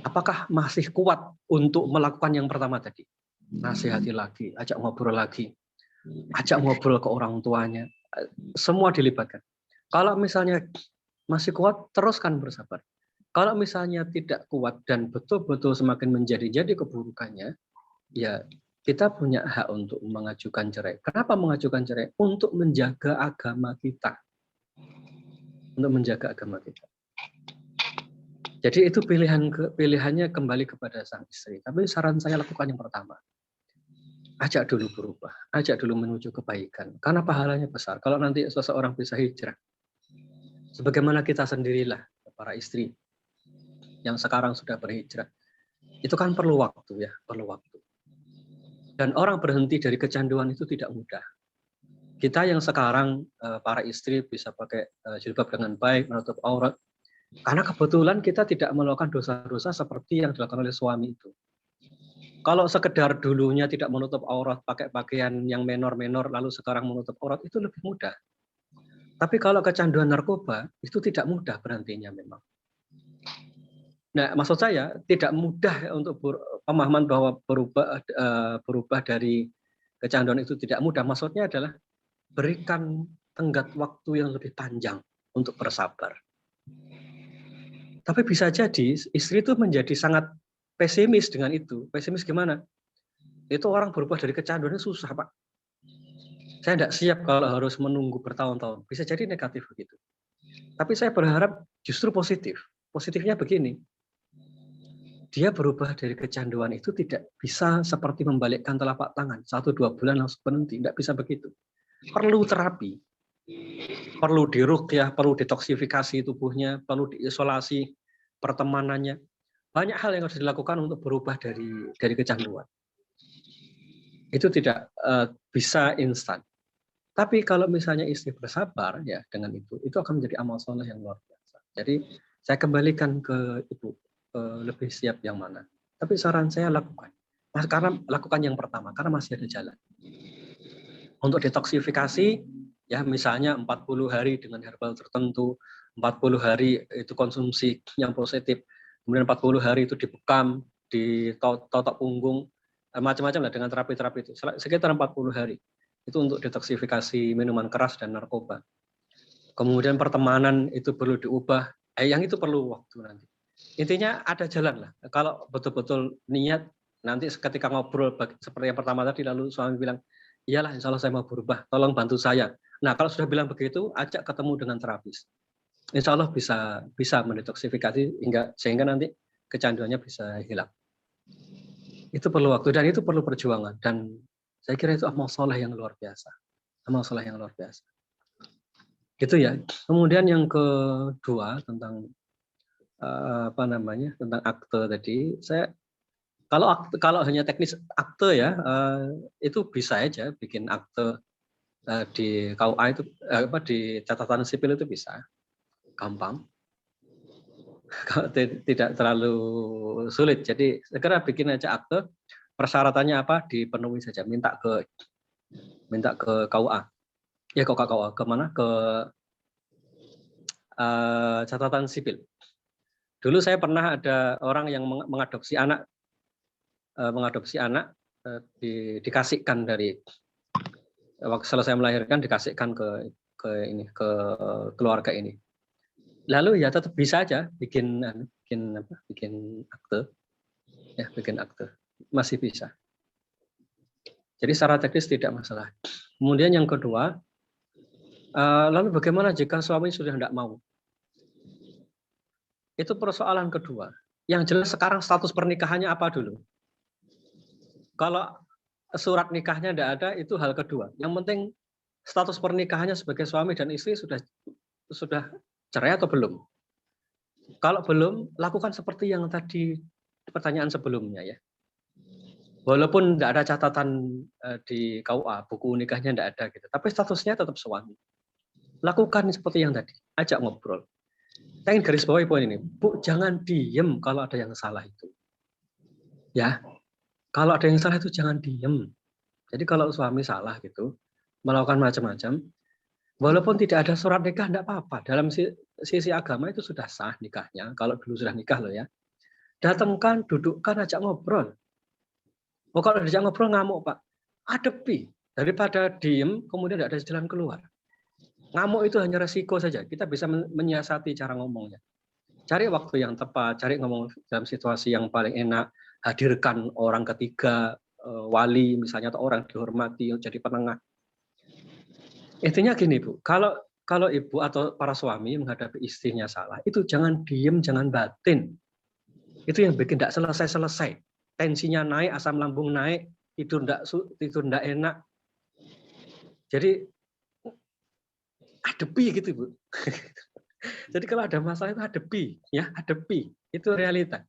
Apakah masih kuat untuk melakukan yang pertama tadi? Nasihati lagi, ajak ngobrol lagi. Ajak ngobrol ke orang tuanya. Semua dilibatkan. Kalau misalnya masih kuat, teruskan bersabar. Kalau misalnya tidak kuat dan betul-betul semakin menjadi-jadi keburukannya, ya kita punya hak untuk mengajukan cerai. Kenapa mengajukan cerai? Untuk menjaga agama kita. Untuk menjaga agama kita. Jadi itu pilihannya kembali kepada sang istri. Tapi saran saya lakukan yang pertama. Ajak dulu berubah. Ajak dulu menuju kebaikan. Karena pahalanya besar. Kalau nanti seseorang bisa hijrah. Sebagaimana kita sendirilah, para istri yang sekarang sudah berhijrah. Itu kan perlu waktu ya, perlu waktu. Dan orang berhenti dari kecanduan itu tidak mudah. Kita yang sekarang para istri bisa pakai jilbab dengan baik, menutup aurat. Karena kebetulan kita tidak melakukan dosa-dosa seperti yang dilakukan oleh suami itu. Kalau sekedar dulunya tidak menutup aurat, pakai pakaian yang menor-menor, lalu sekarang menutup aurat, itu lebih mudah. Tapi kalau kecanduan narkoba, itu tidak mudah berhentinya memang. Nah, maksud saya tidak mudah untuk pemahaman bahwa berubah dari kecanduan itu tidak mudah. Maksudnya adalah berikan tenggat waktu yang lebih panjang untuk bersabar. Tapi bisa jadi istri itu menjadi sangat pesimis dengan itu. Pesimis gimana? Itu orang berubah dari kecanduannya susah, Pak. Saya tidak siap kalau harus menunggu bertahun-tahun. Bisa jadi negatif begitu. Tapi saya berharap justru positif. Positifnya begini. Dia berubah dari kecanduan itu tidak bisa seperti membalikkan telapak tangan. 1-2 bulan langsung berhenti. Tidak bisa begitu. Perlu terapi. Perlu diruqyah, perlu detoksifikasi tubuhnya, perlu diisolasi pertemanannya. Banyak hal yang harus dilakukan untuk berubah dari kecanduan. Itu tidak bisa instan. Tapi kalau misalnya istri bersabar ya dengan itu akan menjadi amal soleh yang luar biasa. Jadi saya kembalikan ke ibu, lebih siap yang mana. Tapi saran saya lakukan. Karena lakukan yang pertama, karena masih ada jalan. Untuk detoksifikasi, ya misalnya 40 hari dengan herbal tertentu, 40 hari itu konsumsi yang positif, kemudian 40 hari itu dibekam, ditotok punggung, macam-macam lah dengan terapi-terapi itu. Sekitar 40 hari. Itu untuk detoksifikasi minuman keras dan narkoba. Kemudian pertemanan itu perlu diubah. Yang itu perlu waktu nanti. Intinya ada jalan lah. Kalau betul-betul niat, nanti ketika ngobrol seperti yang pertama tadi, lalu suami bilang, iyalah insya Allah saya mau berubah, tolong bantu saya. Nah kalau sudah bilang begitu, ajak ketemu dengan terapis. Insya Allah bisa mendetoksifikasi sehingga nanti kecanduannya bisa hilang. Itu perlu waktu dan itu perlu perjuangan. Dan saya kira itu amal soleh yang luar biasa. Amal soleh yang luar biasa. Gitu ya. Kemudian yang kedua tentang tentang akte tadi, saya kalau hanya teknis akte ya, itu bisa aja bikin akte di KUA itu di catatan sipil itu bisa. Gampang. Tidak terlalu sulit. Jadi segera bikin aja akte, persyaratannya apa dipenuhi saja, minta ke KUA. Ya ke KUA, kemana? Ke catatan sipil. Dulu saya pernah ada orang yang mengadopsi anak dikasihkan dari waktu selesai melahirkan dikasihkan ke keluarga ini. Lalu ya tetap bisa aja bikin akte, ya bikin akte masih bisa. Jadi secara teknis tidak masalah. Kemudian yang kedua, lalu bagaimana jika suami sudah tidak mau? Itu persoalan kedua. Yang jelas sekarang status pernikahannya apa dulu? Kalau surat nikahnya tidak ada, itu hal kedua. Yang penting status pernikahannya sebagai suami dan istri sudah cerai atau belum? Kalau belum, lakukan seperti yang tadi pertanyaan sebelumnya ya. Walaupun tidak ada catatan di KUA, buku nikahnya tidak ada gitu, tapi statusnya tetap suami. Lakukan seperti yang tadi, ajak ngobrol. Saya ingin garis bawahi poin ini, Bu, jangan diem kalau ada yang salah itu. Ya, kalau ada yang salah itu jangan diem. Jadi kalau suami salah gitu, melakukan macam-macam, walaupun tidak ada surat nikah, tidak apa-apa. Dalam sisi agama itu sudah sah nikahnya. Kalau dulu sudah nikah loh ya. Datangkan, dudukkan, ajak ngobrol. Oh, kalau diajak ngobrol ngamuk Pak, hadapi. Daripada diem, kemudian tidak ada jalan keluar. Ngamuk itu hanya resiko saja. Kita bisa menyiasati cara ngomongnya. Cari waktu yang tepat, cari ngomong dalam situasi yang paling enak. Hadirkan orang ketiga, wali misalnya, atau orang dihormati, jadi penengah. Intinya gini Bu, kalau ibu atau para suami menghadapi istrinya salah, itu jangan diem, jangan batin. Itu yang bikin tidak selesai-selesai. Tensinya naik, asam lambung naik, tidur tidak enak. Jadi hadapi gitu Bu. Jadi kalau ada masalah itu hadapi, ya hadapi. Itu realita.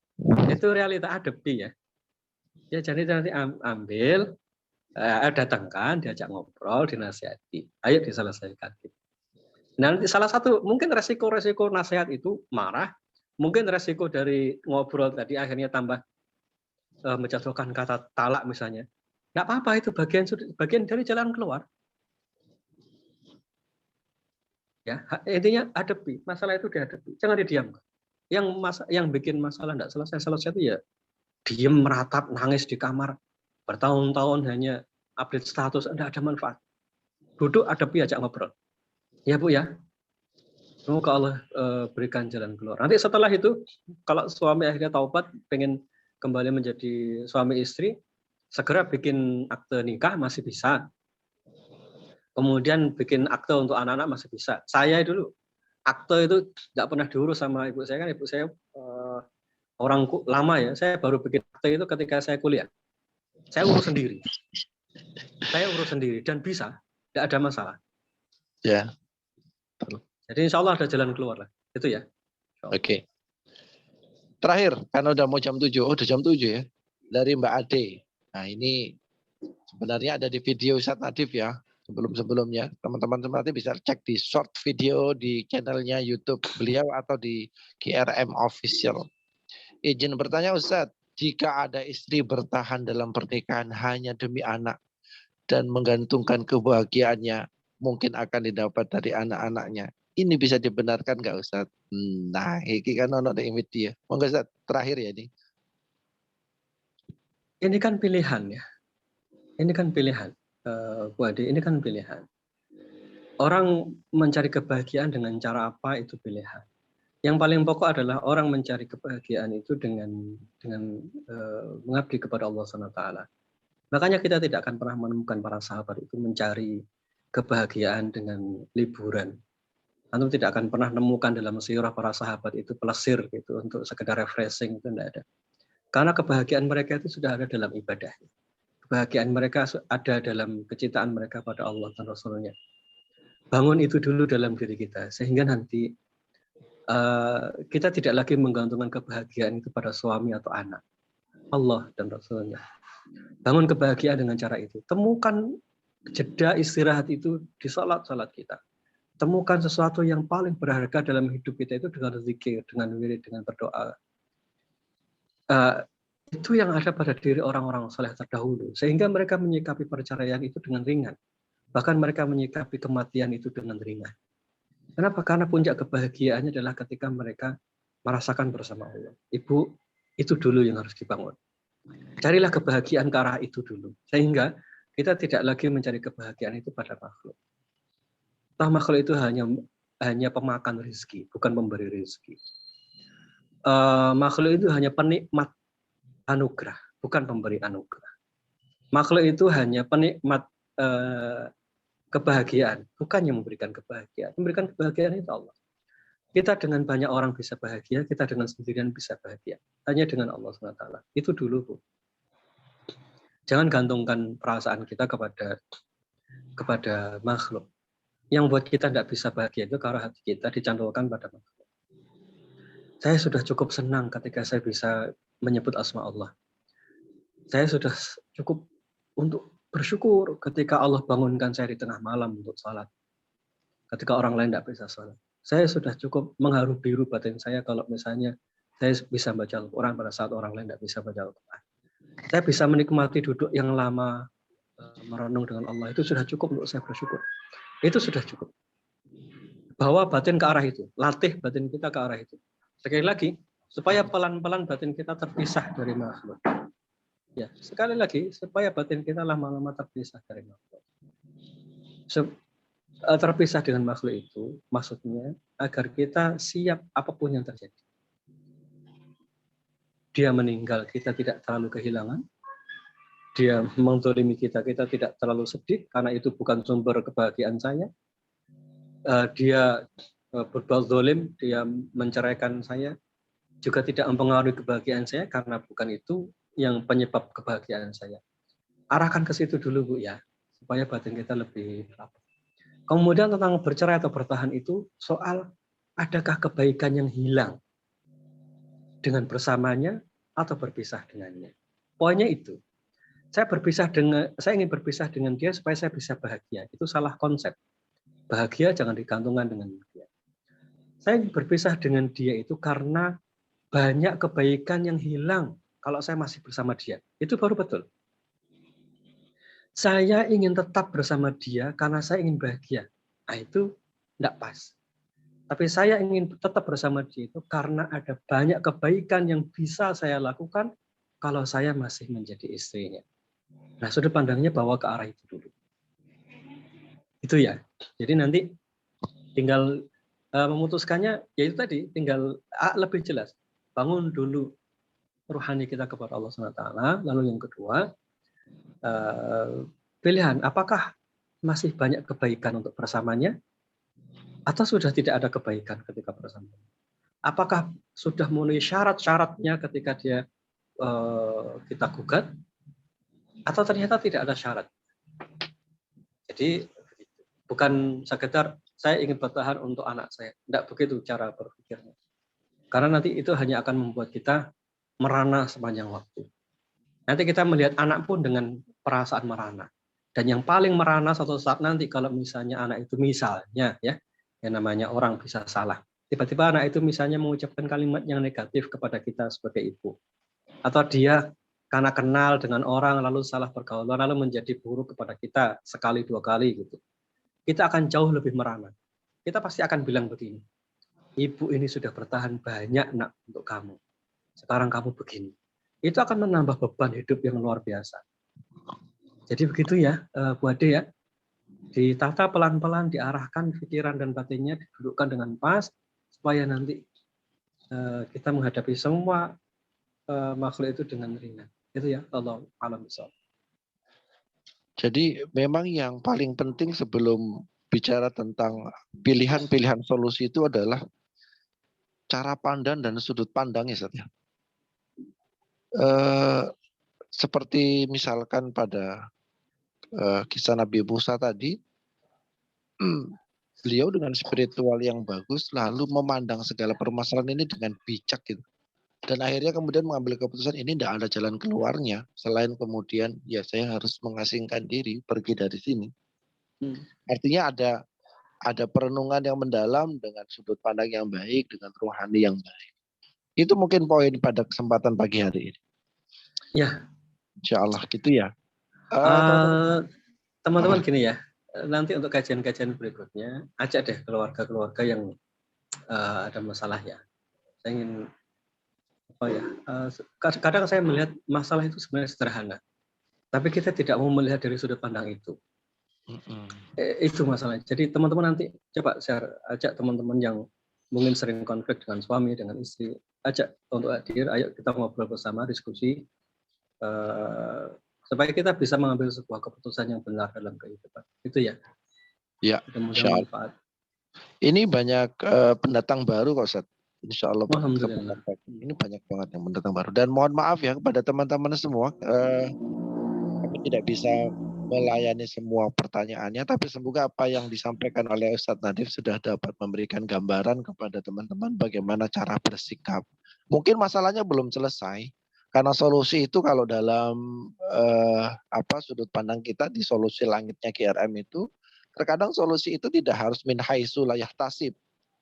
Itu realita, hadapi ya. Ya jadi nanti ambil, datangkan, diajak ngobrol, dinasihati. Ayo diselesaikan. Nanti salah satu mungkin resiko-resiko nasihat itu marah, mungkin resiko dari ngobrol tadi akhirnya tambah menjatuhkan kata talak misalnya. Nggak apa-apa, itu bagian dari jalan keluar. Ya, intinya hadapi, masalah itu dihadapi, jangan didiamkan. Yang bikin masalah tidak selesai itu ya diem, meratap, nangis di kamar bertahun-tahun hanya update status, tidak ada manfaat. Duduk, hadapi, ajak ngobrol. Ya Bu ya. Semoga Allah berikan jalan keluar. Nanti setelah itu, kalau suami akhirnya taubat, pengen kembali menjadi suami istri, segera bikin akte nikah masih bisa. Kemudian bikin akte untuk anak-anak masih bisa. Saya dulu akte itu nggak pernah diurus sama ibu saya, kan ibu saya orang lama ya. Saya baru bikin akte itu ketika saya kuliah. Saya urus sendiri. Dan bisa, nggak ada masalah. Ya. Jadi insya Allah ada jalan keluar lah. Itu ya. Oke. Terakhir, karena udah mau jam 7. Oh, udah jam 7 ya. Dari Mbak Ade. Nah, ini sebenarnya ada di video Ustadz Nadif ya. Sebelum-sebelumnya, teman-teman semua bisa cek di short video di channelnya YouTube beliau atau di GRM Official. Izin bertanya Ustadz, jika ada istri bertahan dalam pernikahan hanya demi anak dan menggantungkan kebahagiaannya mungkin akan didapat dari anak-anaknya, ini bisa dibenarkan nggak Ustadz? Nah, ini kan ono di media. Monggo Ustadz, terakhir ya ini. Ini kan pilihan ya. Ini kan pilihan. Bu Ade, ini kan pilihan. Orang mencari kebahagiaan dengan cara apa itu pilihan. Yang paling pokok adalah orang mencari kebahagiaan itu dengan mengabdi kepada Allah SWT. Makanya kita tidak akan pernah menemukan para sahabat itu mencari kebahagiaan dengan liburan. Antum tidak akan pernah menemukan dalam sirah para sahabat itu pelesir gitu untuk sekedar refreshing, itu tidak ada. Karena kebahagiaan mereka itu sudah ada dalam ibadah. Kebahagiaan mereka ada dalam kecintaan mereka pada Allah dan Rasulnya. Bangun itu dulu dalam diri kita, sehingga nanti kita tidak lagi menggantungkan kebahagiaan itu pada suami atau anak. Allah dan Rasulnya. Bangun kebahagiaan dengan cara itu. Temukan jeda istirahat itu di salat-salat kita. Temukan sesuatu yang paling berharga dalam hidup kita itu dengan zikir, dengan wirid, dengan berdoa. Itu yang ada pada diri orang-orang saleh terdahulu, sehingga mereka menyikapi perceraian itu dengan ringan. Bahkan mereka menyikapi kematian itu dengan ringan. Kenapa? Karena puncak kebahagiaannya adalah ketika mereka merasakan bersama Allah. Ibu, itu dulu yang harus dibangun. Carilah kebahagiaan ke arah itu dulu, sehingga kita tidak lagi mencari kebahagiaan itu pada makhluk. Toh makhluk itu hanya pemakan rezeki, bukan pemberi rezeki. Makhluk itu hanya penikmat anugerah, bukan pemberi anugerah. Makhluk itu hanya penikmat kebahagiaan, bukan yang memberikan kebahagiaan. Memberikan kebahagiaan itu Allah. Kita dengan banyak orang bisa bahagia, kita dengan sendirian bisa bahagia. Hanya dengan Allah SWT. Itu dulu, Bu. Jangan gantungkan perasaan kita kepada makhluk. Yang buat kita tidak bisa bahagia itu karena hati kita dicantolkan pada makhluk. Saya sudah cukup senang ketika saya bisa menyebut asma Allah. Saya sudah cukup untuk bersyukur ketika Allah bangunkan saya di tengah malam untuk salat. Ketika orang lain tidak bisa salat. Saya sudah cukup mengharu biru batin saya kalau misalnya saya bisa baca Al-Quran pada saat orang lain tidak bisa baca Al-Quran. Saya bisa menikmati duduk yang lama, merenung dengan Allah. Itu sudah cukup untuk saya bersyukur. Itu sudah cukup. Bawa batin ke arah itu. Latih batin kita ke arah itu. Sekali lagi, supaya pelan-pelan batin kita terpisah dari makhluk. Ya, sekali lagi, supaya batin kita lama-lama terpisah dari makhluk. Terpisah dengan makhluk itu, maksudnya agar kita siap apapun yang terjadi. Dia meninggal, kita tidak terlalu kehilangan. Dia menzalimi kita, kita tidak terlalu sedih, karena itu bukan sumber kebahagiaan saya. Dia berbuat zalim, dia menceraikan saya, juga tidak mempengaruhi kebahagiaan saya, karena bukan itu yang penyebab kebahagiaan saya. Arahkan ke situ dulu, Bu, ya, supaya batin kita lebih lapang. Kemudian tentang bercerai atau bertahan itu soal adakah kebaikan yang hilang dengan bersamanya atau berpisah dengannya. Poinnya itu. Saya ingin berpisah dengan dia supaya saya bisa bahagia. Itu salah konsep. Bahagia jangan digantungkan dengan dia. Saya ingin berpisah dengan dia itu karena banyak kebaikan yang hilang kalau saya masih bersama dia. Itu baru betul. Saya ingin tetap bersama dia karena saya ingin bahagia. Nah, itu tidak pas. Tapi saya ingin tetap bersama dia itu karena ada banyak kebaikan yang bisa saya lakukan kalau saya masih menjadi istrinya. Nah, sudut pandangnya bawa ke arah itu dulu. Itu ya. Jadi nanti tinggal memutuskannya, yaitu tadi, tinggal lebih jelas. Bangun dulu rohani kita kepada Allah SWT. Lalu yang kedua, pilihan, apakah masih banyak kebaikan untuk bersamanya atau sudah tidak ada kebaikan ketika bersama? Apakah sudah memenuhi syarat-syaratnya ketika dia kita gugat atau ternyata tidak ada syarat? Jadi bukan sekedar saya ingin bertahan untuk anak saya, tidak begitu cara berpikirnya. Karena nanti itu hanya akan membuat kita merana sepanjang waktu. Nanti kita melihat anak pun dengan perasaan merana. Dan yang paling merana suatu saat nanti kalau misalnya anak itu misalnya ya, yang namanya orang bisa salah. Tiba-tiba anak itu misalnya mengucapkan kalimat yang negatif kepada kita sebagai ibu. Atau dia karena kenal dengan orang lalu salah pergaulan lalu menjadi buruk kepada kita sekali dua kali gitu. Kita akan jauh lebih merana. Kita pasti akan bilang begini, ibu ini sudah bertahan banyak nak untuk kamu. Sekarang kamu begini. Itu akan menambah beban hidup yang luar biasa. Jadi begitu ya, Bu Ade ya. Ditata pelan-pelan, diarahkan pikiran dan batinnya, didudukkan dengan pas, supaya nanti kita menghadapi semua makhluk itu dengan ringan. Itu ya, Allah alam bisawab. Jadi memang yang paling penting sebelum bicara tentang pilihan-pilihan solusi itu adalah cara pandang dan sudut pandang ya, Ustaz ya. Seperti misalkan pada kisah Nabi Musa tadi, beliau dengan spiritual yang bagus lalu memandang segala permasalahan ini dengan bijak gitu. Dan akhirnya kemudian mengambil keputusan ini tidak ada jalan keluarnya selain kemudian ya saya harus mengasingkan diri pergi dari sini. Artinya ada perenungan yang mendalam dengan sudut pandang yang baik, dengan rohani yang baik. Itu mungkin poin pada kesempatan pagi hari ini. Ya. Insya Allah gitu ya. Teman-teman gini ya, nanti untuk kajian-kajian berikutnya ajak deh keluarga-keluarga yang ada masalah ya. Saya ingin kadang saya melihat masalah itu sebenarnya sederhana, tapi kita tidak mau melihat dari sudut pandang itu. Itu masalahnya. Jadi teman-teman nanti coba share, ajak teman-teman yang mungkin sering konflik dengan suami, dengan istri, ajak untuk hadir, ayo kita ngobrol bersama, diskusi, supaya kita bisa mengambil sebuah keputusan yang benar dalam kehidupan. Itu ya. Ya. Mudah-mudahan manfaat. Ini banyak pendatang baru kok, Ustaz. Insya Allah. Alhamdulillah. Ini banyak banget yang pendatang baru. Dan mohon maaf ya kepada teman-teman semua, kami tidak bisa melayani semua pertanyaannya, tapi semoga apa yang disampaikan oleh Ustadz Nadif sudah dapat memberikan gambaran kepada teman-teman bagaimana cara bersikap. Mungkin masalahnya belum selesai, karena solusi itu kalau dalam sudut pandang kita di solusi langitnya KRM itu, terkadang solusi itu tidak harus min haitsu la yahtasib,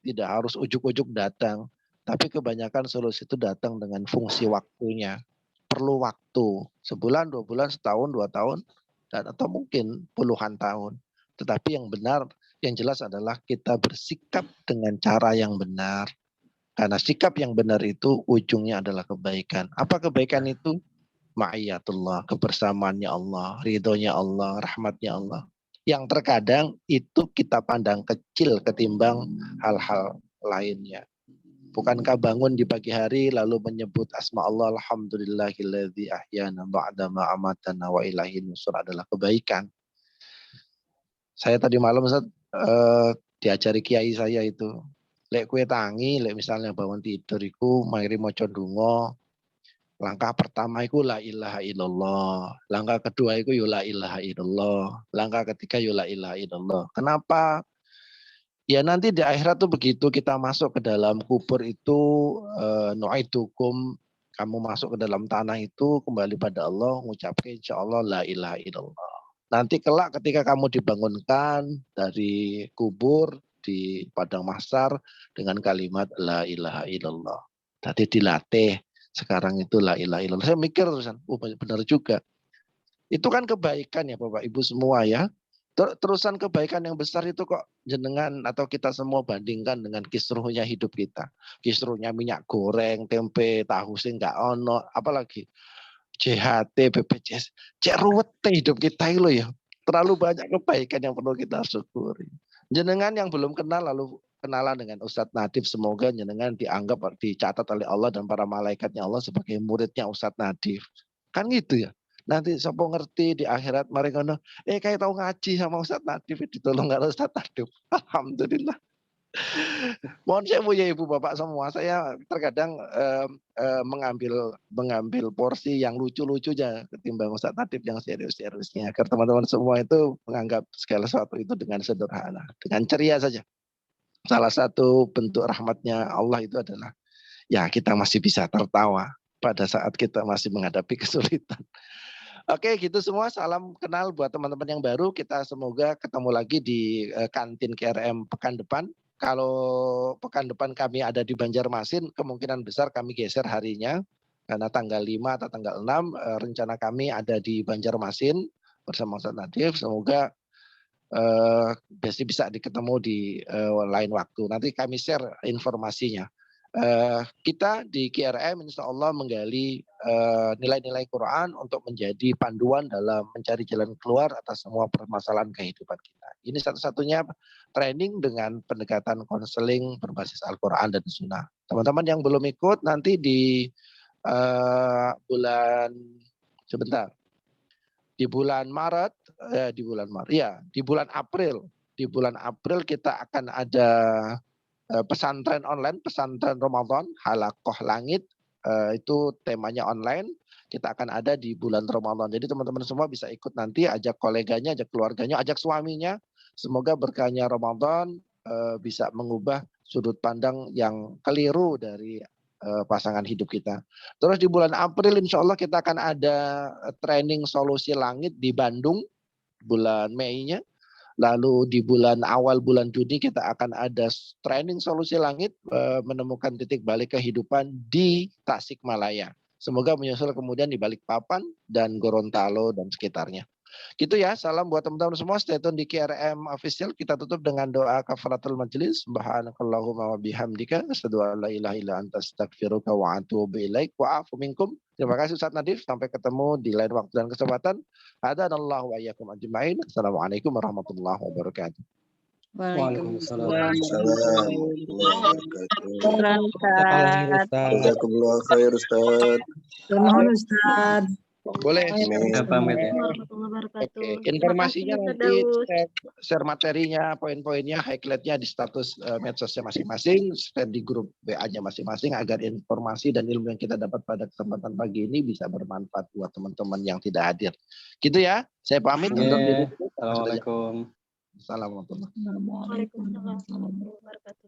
tidak harus ujuk-ujuk datang, tapi kebanyakan solusi itu datang dengan fungsi waktunya. Perlu waktu, sebulan, 2 bulan, setahun, 2 tahun, dan atau mungkin puluhan tahun. Tetapi yang benar, yang jelas adalah kita bersikap dengan cara yang benar. Karena sikap yang benar itu ujungnya adalah kebaikan. Apa kebaikan itu? Ma'iyatullah, kebersamaannya Allah, ridhonya Allah, rahmatnya Allah. Yang terkadang itu kita pandang kecil ketimbang hal-hal lainnya. Bukankah bangun di pagi hari lalu menyebut asma Allah, alhamdulillahilladzi ahyana ba'da ma amatana wa ilaihi nusur adalah kebaikan. Saya tadi malam Ustaz diajari kiai saya itu, lek kue tangi, lek misalnya bangun tidur iku mari maca donga. Langkah pertama itu la ilaha illallah. Langkah kedua itu ya la ilaha illallah. Langkah ketiga ya la ilaha illallah. Kenapa? Ya nanti di akhirat tuh begitu kita masuk ke dalam kubur itu nu'idukum, kamu masuk ke dalam tanah itu kembali pada Allah mengucapkan insyaallah la ilaha illallah. Nanti kelak ketika kamu dibangunkan dari kubur di padang mahsyar dengan kalimat la ilaha illallah. Tadi dilatih. Sekarang itu la ilaha illallah. Saya mikir terusan, benar juga. Itu kan kebaikan ya Bapak Ibu semua ya. Terusan kebaikan yang besar itu kok jenengan atau kita semua bandingkan dengan kisruhnya hidup kita. Kisruhnya minyak goreng, tempe, tahu sih nggak ono, apalagi JHT, BPJS. Cek ruwet hidup kita itu ya. Terlalu banyak kebaikan yang perlu kita syukuri. Jenengan yang belum kenal lalu kenalan dengan Ustadz Nadif, semoga jenengan dicatat oleh Allah dan para malaikatnya Allah sebagai muridnya Ustadz Nadif. Kan gitu ya. Nanti sopo ngerti di akhirat mari ngono, kayak tahu ngaji sama Ustaz Nadif ditolong karo Ustaz Nadif. Alhamdulillah. Mohon sewu ya Ibu Bapak semua. Saya terkadang mengambil porsi yang lucu-lucunya ketimbang Ustaz Nadif yang serius-seriusnya. Agar teman-teman semua itu menganggap segala sesuatu itu dengan sederhana, dengan ceria saja. Salah satu bentuk rahmatnya Allah itu adalah ya kita masih bisa tertawa pada saat kita masih menghadapi kesulitan. Oke, gitu semua. Salam kenal buat teman-teman yang baru. Kita semoga ketemu lagi di kantin KRM pekan depan. Kalau pekan depan kami ada di Banjarmasin, kemungkinan besar kami geser harinya. Karena tanggal 5 atau tanggal 6, rencana kami ada di Banjarmasin bersama Ustaz Nadif. Semoga bisa diketemu di lain waktu. Nanti kami share informasinya. Kita di KRM insya Allah menggali nilai-nilai Quran untuk menjadi panduan dalam mencari jalan keluar atas semua permasalahan kehidupan kita. Ini satu-satunya training dengan pendekatan konseling berbasis Al-Quran dan Sunnah. Teman-teman yang belum ikut nanti di bulan Maret, di bulan April kita akan ada pesantren online, pesantren Ramadan, Halaqah Langit, itu temanya online. Kita akan ada di bulan Ramadan. Jadi teman-teman semua bisa ikut nanti, ajak koleganya, ajak keluarganya, ajak suaminya. Semoga berkahnya Ramadan bisa mengubah sudut pandang yang keliru dari pasangan hidup kita. Terus di bulan April insya Allah kita akan ada training solusi langit di Bandung, bulan Mei-nya. Lalu di awal bulan Juni kita akan ada training solusi langit menemukan titik balik kehidupan di Tasikmalaya. Semoga menyusul kemudian di Balikpapan dan Gorontalo dan sekitarnya. Gitu ya, salam buat teman-teman semua. Stay tune di KRM Official. Kita tutup dengan doa kafaratul majlis. Subhanakallahumma wa bihamdika asyhadu an la ilaha illa anta astaghfiruka wa atubu ilaik wa afu minkum. Terima kasih Ustaz Nadif. Sampai ketemu di lain waktu dan kesempatan. Hadanallahu wa iyyakum ajma'in. Assalamualaikum warahmatullahi wabarakatuh. Waalaikumsalam. Jazakumullah khair Ustaz. Mohon Ustaz. Boleh Ya, pamit ya. Oke, informasinya nanti share materinya, poin-poinnya, highlightnya di status medsosnya masing-masing, share di grup WA-nya masing-masing agar informasi dan ilmu yang kita dapat pada kesempatan pagi ini bisa bermanfaat buat teman-teman yang tidak hadir. Gitu ya, saya pamit undur diri. Assalamualaikum. Assalamualaikum. Waalaikumsalam warahmatullahi wabarakatuh.